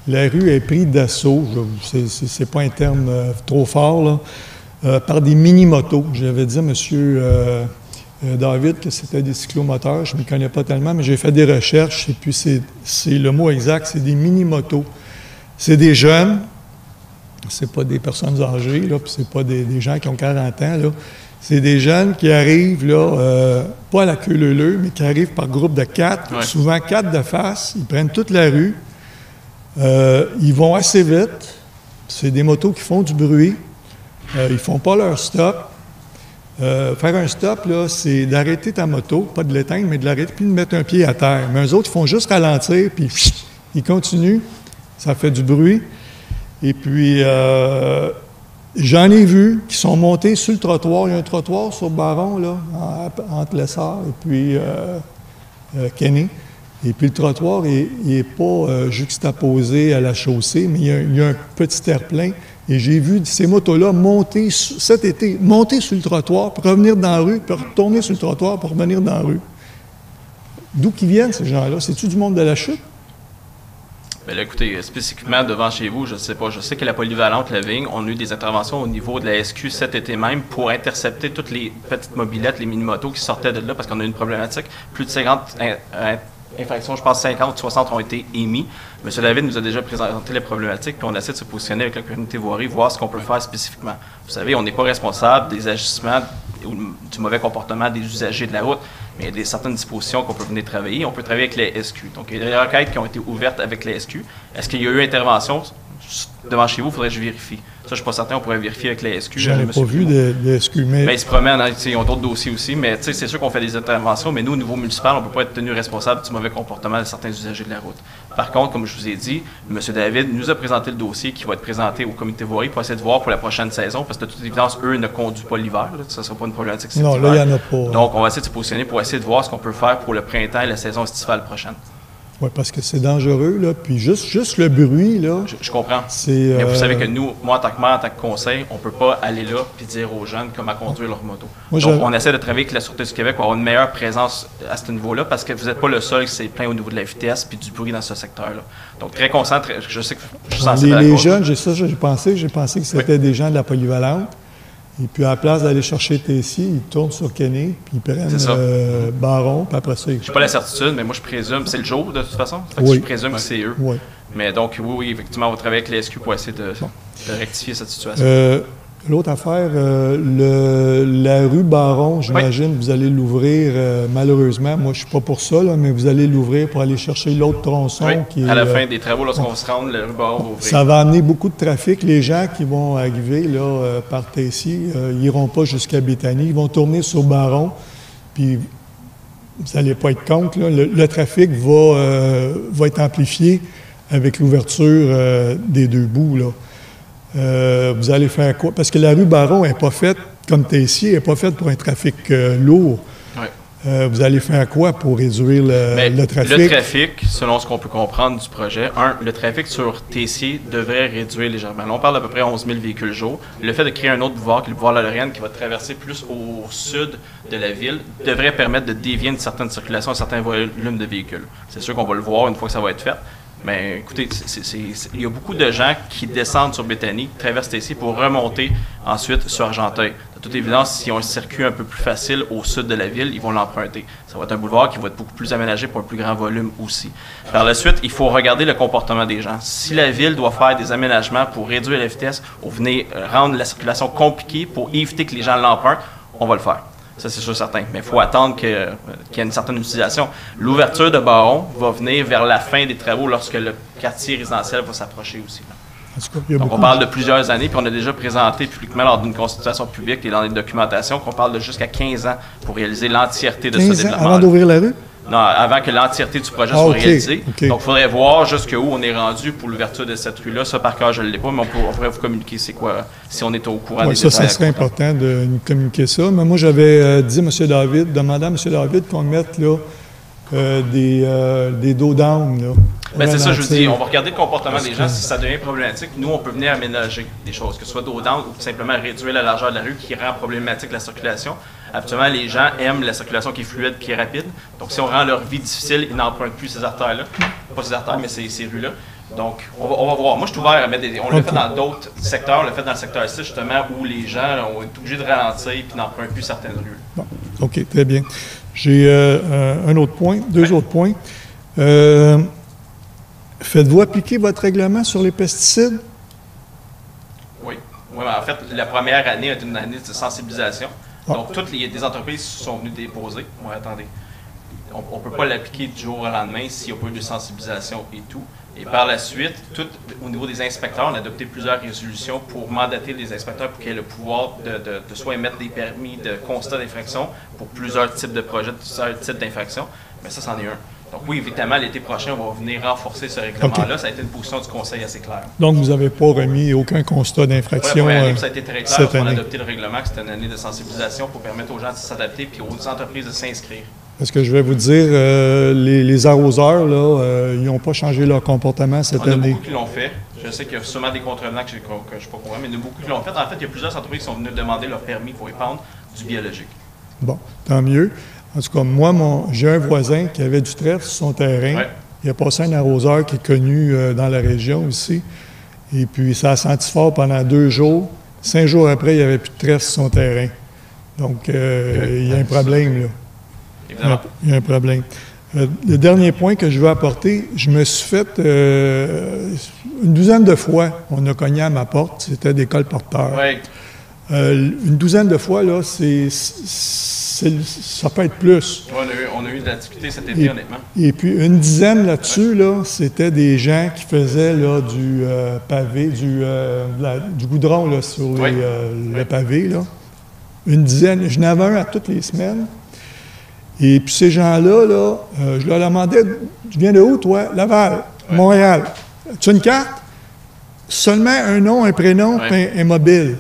la rue est prise d'assaut, c'est pas un terme trop fort, là, par des mini-motos. J'avais dit à M. David que c'était des cyclomoteurs, je ne me connais pas tellement, mais j'ai fait des recherches et puis c'est le mot exact, c'est des mini-motos. C'est des jeunes, c'est pas des personnes âgées, là, puis c'est pas des gens qui ont 40 ans, là. C'est des jeunes qui arrivent, là, pas à la queue leu-leu, mais qui arrivent par groupe de 4, souvent 4 de face, ils prennent toute la rue. Ils vont assez vite. C'est des motos qui font du bruit. Ils ne font pas leur stop. Faire un stop, là, c'est d'arrêter ta moto, pas de l'éteindre, mais de l'arrêter puis de mettre un pied à terre. Mais eux autres, ils font juste ralentir, puis ils continuent. Ça fait du bruit. Et puis, j'en ai vu qui sont montés sur le trottoir. Il y a un trottoir sur Baron, là, entre Lessard et puis Kenny. Et puis le trottoir n'est pas juxtaposé à la chaussée, mais il y a un petit terre-plein. Et j'ai vu ces motos-là monter cet été, monter sur le trottoir, pour revenir dans la rue, puis retourner sur le trottoir pour revenir dans la rue. D'où qu'ils viennent, ces gens-là? C'est-tu du monde de la chute? Bien là, écoutez, spécifiquement devant chez vous, je ne sais pas. Je sais que la polyvalente La Vigne, on a eu des interventions au niveau de la SQ cet été même pour intercepter toutes les petites mobilettes, les mini-motos qui sortaient de là parce qu'on a eu une problématique. Plus de 50 infractions, je pense 50 ou 60 ont été émis. M. David nous a déjà présenté les problématiques, puis on essaie de se positionner avec la communauté voirie, voir ce qu'on peut faire spécifiquement. Vous savez, on n'est pas responsable des agissements ou du mauvais comportement des usagers de la route, mais il y a certaines dispositions qu'on peut venir travailler. On peut travailler avec les SQ. Donc, il y a des requêtes qui ont été ouvertes avec les SQ. Est-ce qu'il y a eu intervention devant chez vous? Il faudrait que je vérifie. Ça, je ne suis pas certain, on pourrait vérifier avec les SQ. Je n'ai pas vu de SQ, mais... Bien, ils se promènent, ils ont d'autres dossiers aussi, mais c'est sûr qu'on fait des interventions, mais nous, au niveau municipal, on ne peut pas être tenu responsable du mauvais comportement de certains usagers de la route. Par contre, comme je vous ai dit, M. David nous a présenté le dossier qui va être présenté au comité voirie pour essayer de voir pour la prochaine saison, parce que de toute évidence, eux ne conduisent pas l'hiver, ça ne sera pas une problématique. Non, là, il n'y en a pas. Donc, on va essayer de se positionner pour essayer de voir ce qu'on peut faire pour le printemps et la saison estivale prochaine. Oui, parce que c'est dangereux, là. Puis juste le bruit, là. Je comprends. Mais vous savez que nous, moi, en tant que maire, en tant que conseil, on ne peut pas aller là et dire aux jeunes comment conduire leur moto. Donc, on essaie de travailler avec la Sûreté du Québec pour avoir une meilleure présence à ce niveau-là parce que vous n'êtes pas le seul qui s'est plaint au niveau de la vitesse puis du bruit dans ce secteur-là. Donc, très conscient, je sais que je suis sensible à la les cause. jeunes, j'ai pensé que c'était des gens de la polyvalente. Et puis, à la place d'aller chercher Tessier, ils tournent sur Kenny, puis ils prennent Baron, puis après ça, Je n'ai pas la certitude, mais moi, je présume, c'est le jour, de toute façon. Fait que je présume que c'est eux. Oui. Mais donc, oui, effectivement, on va travailler avec les SQ pour essayer de rectifier cette situation. L'autre affaire, la rue Baron, j'imagine, vous allez l'ouvrir, malheureusement, moi, je ne suis pas pour ça, là, mais vous allez l'ouvrir pour aller chercher l'autre tronçon. Qui est, à la fin des travaux, lorsqu'on se rend, la rue Baron va ouvrir. Ça va amener beaucoup de trafic. Les gens qui vont arriver là, par Tessier, ils n'iront pas jusqu'à Béthanie, ils vont tourner sur Baron, puis vous n'allez pas être contre, là, le trafic va être amplifié avec l'ouverture des deux bouts, là. Vous allez faire quoi? Parce que la rue Baron n'est pas faite comme Tessier, elle n'est pas faite pour un trafic lourd. Oui. vous allez faire quoi pour réduire le trafic? Le trafic, selon ce qu'on peut comprendre du projet, le trafic sur Tessier devrait réduire légèrement. Là, on parle d'à peu près 11 000 véhicules jour. Le fait de créer un autre boulevard, qui est le boulevard La Lauriane, qui va traverser plus au sud de la ville, devrait permettre de dévier une certaine circulation, un certain volume de véhicules. C'est sûr qu'on va le voir une fois que ça va être fait. Mais écoutez, il y a beaucoup de gens qui descendent sur Béthanie, qui traversent Tessier pour remonter ensuite sur Argenteuil. De toute évidence, s'ils ont un circuit un peu plus facile au sud de la ville, ils vont l'emprunter. Ça va être un boulevard qui va être beaucoup plus aménagé pour un plus grand volume aussi. Par la suite, il faut regarder le comportement des gens. Si la ville doit faire des aménagements pour réduire la vitesse ou venir rendre la circulation compliquée pour éviter que les gens l'empruntent, on va le faire. Ça, c'est sûr certain. Mais il faut attendre qu'il y ait une certaine utilisation. L'ouverture de Baron va venir vers la fin des travaux lorsque le quartier résidentiel va s'approcher aussi. Donc, on parle de plusieurs années, puis on a déjà présenté publiquement lors d'une consultation publique et dans les documentations qu'on parle de jusqu'à 15 ans pour réaliser l'entièreté de ce développement. Avant d'ouvrir la rue? Non, avant que l'entièreté du projet soit réalisée. Donc, il faudrait voir jusqu'où on est rendu pour l'ouverture de cette rue-là. Ça, par cœur, je ne l'ai pas, mais on pourrait vous communiquer c'est quoi, si on est au courant des détails. Ça serait important de nous communiquer ça. Mais moi, j'avais dit à M. David, demandé à M. David qu'on mette là, des dos down. Bien, c'est ça, je vous dis, on va regarder le comportement des gens. Si ça devient problématique, nous, on peut venir aménager des choses, que ce soit dos down ou simplement réduire la largeur de la rue qui rend problématique la circulation. Habituellement, les gens aiment la circulation qui est fluide, qui est rapide. Donc, si on rend leur vie difficile, ils n'empruntent plus ces artères-là. Pas ces artères, mais ces rues-là. Donc, on va voir. Moi, je suis ouvert à mettre on l'a fait dans d'autres secteurs. On l'a fait dans le secteur 6, justement, où les gens ont été obligés de ralentir et n'empruntent plus certaines rues. Bon. OK, très bien. J'ai un autre point, deux autres points. Faites-vous appliquer votre règlement sur les pesticides? Oui. En fait, la première année est une année de sensibilisation. Donc, toutes les entreprises sont venues déposer. Oui, attendez. On ne peut pas l'appliquer du jour au lendemain s'il n'y a pas eu de sensibilisation et tout. Et par la suite, au niveau des inspecteurs, on a adopté plusieurs résolutions pour mandater les inspecteurs pour qu'ils aient le pouvoir de soit émettre des permis de constat d'infraction pour plusieurs types de projets, plusieurs types d'infractions. Mais ça, c'en est un. Donc oui, évidemment, l'été prochain, on va venir renforcer ce règlement-là. Ça a été une position du Conseil assez claire. Donc, vous n'avez pas remis aucun constat d'infraction ça a été très clair lorsqu'on a adopté le règlement, que c'était une année de sensibilisation pour permettre aux gens de s'adapter et aux entreprises de s'inscrire. Parce que je vais vous dire, les arroseurs, là, ils n'ont pas changé leur comportement cette année. Il y en a beaucoup qui l'ont fait. Je sais qu'il y a sûrement des contrevenants que je ne suis pas convaincu, mais il y en a beaucoup qui l'ont fait. En fait, il y a plusieurs entreprises qui sont venues demander leur permis pour épandre du biologique. Bon, tant mieux. En tout cas, moi, j'ai un voisin qui avait du trèfle sur son terrain. Ouais. Il a passé un arroseur qui est connu dans la région ici. Et puis, ça a senti fort pendant 2 jours. 5 jours après, il n'y avait plus de trèfle sur son terrain. Donc, il y a un problème, là. Évidemment. Il y a un problème. Le dernier point que je veux apporter, je me suis fait une douzaine de fois, on a cogné à ma porte, c'était des colporteurs. Oui. Une douzaine de fois, là, ça peut être plus. On a eu de la difficulté cet été, honnêtement. Et puis, une dizaine là-dessus, là, c'était des gens qui faisaient là, du pavé, du goudron là, sur le pavé. Là. Une dizaine. Je n'avais un à toutes les semaines. Et puis, ces gens-là, là, je leur demandais, tu viens de où, toi? Laval, Montréal. As-tu une carte? Seulement un nom, un prénom, un mobile.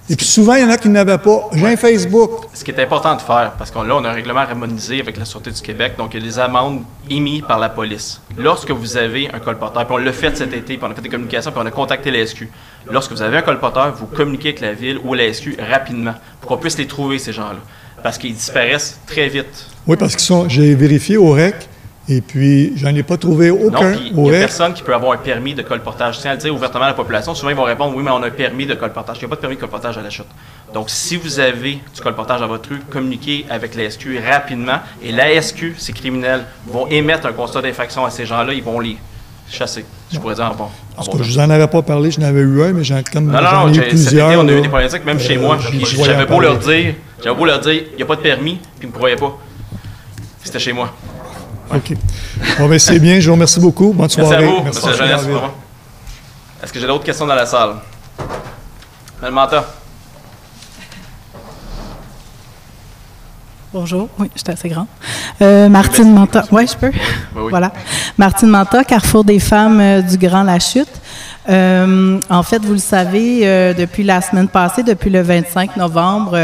Et puis souvent, il y en a qui n'avaient pas. J'ai un Facebook. Ce qui est important de faire, parce qu'on a un règlement harmonisé avec la Sûreté du Québec, donc il y a des amendes émises par la police. Lorsque vous avez un colporteur, puis on l'a fait cet été, puis on a fait des communications, puis on a contacté la SQ. Lorsque vous avez un colporteur, vous communiquez avec la Ville ou la SQ rapidement pour qu'on puisse les trouver, ces gens-là. Parce qu'ils disparaissent très vite. Oui, parce que j'ai vérifié au REC. Et puis, j'en ai pas trouvé aucun. Non, il n'y a personne qui peut avoir un permis de colportage. Je tiens à le dire ouvertement à la population. Souvent, ils vont répondre, oui, mais on a un permis de colportage. Il n'y a pas de permis de colportage à la chute. Donc, si vous avez du colportage dans votre rue, communiquez avec la SQ rapidement. Et la SQ, c'est criminel, vont émettre un constat d'infraction à ces gens-là. Ils vont les chasser. Je pourrais dire en bon. Parce que je vous en avais pas parlé, je n'avais eu un, mais j'en ai eu plusieurs. Cet été, on a eu des problématiques, même chez moi. J'avais beau leur dire, il n'y a pas de permis, puis ils ne me croyaient pas. C'était chez moi. OK. Bon, bien, c'est bien. Je vous remercie beaucoup. Bonne soirée. Merci à vous, M. Jeunesse. Est-ce que j'ai d'autres questions dans la salle? Mme Manta. Bonjour. Oui, j'étais assez grande. Martine Manta. Oui, je peux? Oui. Voilà. Martine Manta, Carrefour des femmes du Grand Lachute. En fait, vous le savez, depuis la semaine passée, depuis le 25 novembre,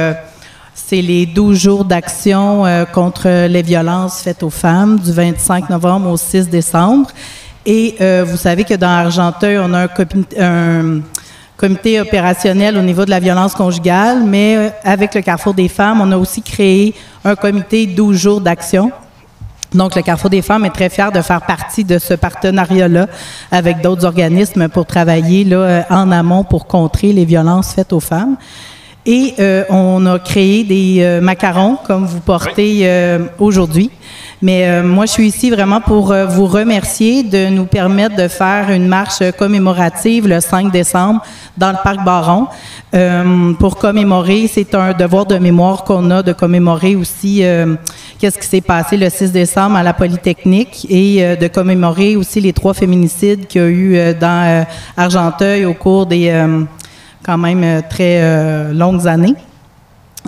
c'est les 12 jours d'action contre les violences faites aux femmes du 25 novembre au 6 décembre. Et vous savez que dans Argenteuil, on a un comité opérationnel au niveau de la violence conjugale, mais avec le Carrefour des femmes, on a aussi créé un comité 12 jours d'action. Donc, le Carrefour des femmes est très fier de faire partie de ce partenariat-là avec d'autres organismes pour travailler là, en amont pour contrer les violences faites aux femmes. Et on a créé des macarons comme vous portez aujourd'hui. Mais moi, je suis ici vraiment pour vous remercier de nous permettre de faire une marche commémorative le 5 décembre dans le Parc Baron. Pour commémorer, c'est un devoir de mémoire qu'on a de commémorer aussi qu'est-ce qui s'est passé le 6 décembre à la Polytechnique et de commémorer aussi les 3 féminicides qu'il y a eu dans Argenteuil au cours des quand même très longues années.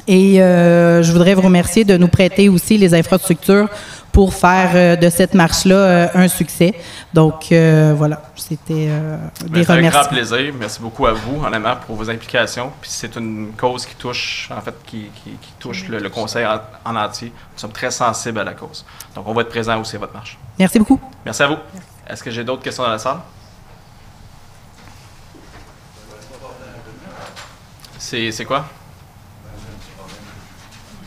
Et je voudrais vous remercier de nous prêter aussi les infrastructures pour faire de cette marche-là un succès. Donc, voilà, c'était des remerciements. Un grand plaisir. Merci beaucoup à vous, en amont, pour vos implications. Puis c'est une cause qui touche, en fait, qui touche le Conseil en entier. Nous sommes très sensibles à la cause. Donc, on va être présents aussi à votre marche. Merci beaucoup. Merci à vous. Est-ce que j'ai d'autres questions dans la salle? C'est quoi?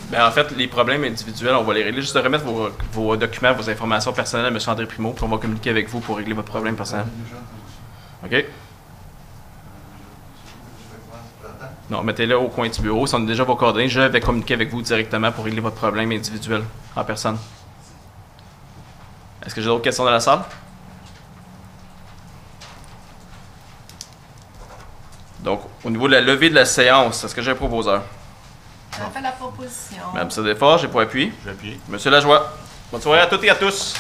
Bien, en fait, les problèmes individuels, on va les régler. Juste de remettre vos documents, vos informations personnelles à M. André Primo, puis on va communiquer avec vous pour régler votre problème personnel. OK? Non, mettez-le au coin du bureau. Si on a déjà vos coordonnées, je vais communiquer avec vous directement pour régler votre problème individuel en personne. Est-ce que j'ai d'autres questions dans la salle? Donc, au niveau de la levée de la séance, est-ce que j'ai un proposeur? On fait la proposition. Mme Sédéfort, j'ai pas appuyé. J'appuie. Monsieur Lajoie. Bonne soirée à toutes et à tous.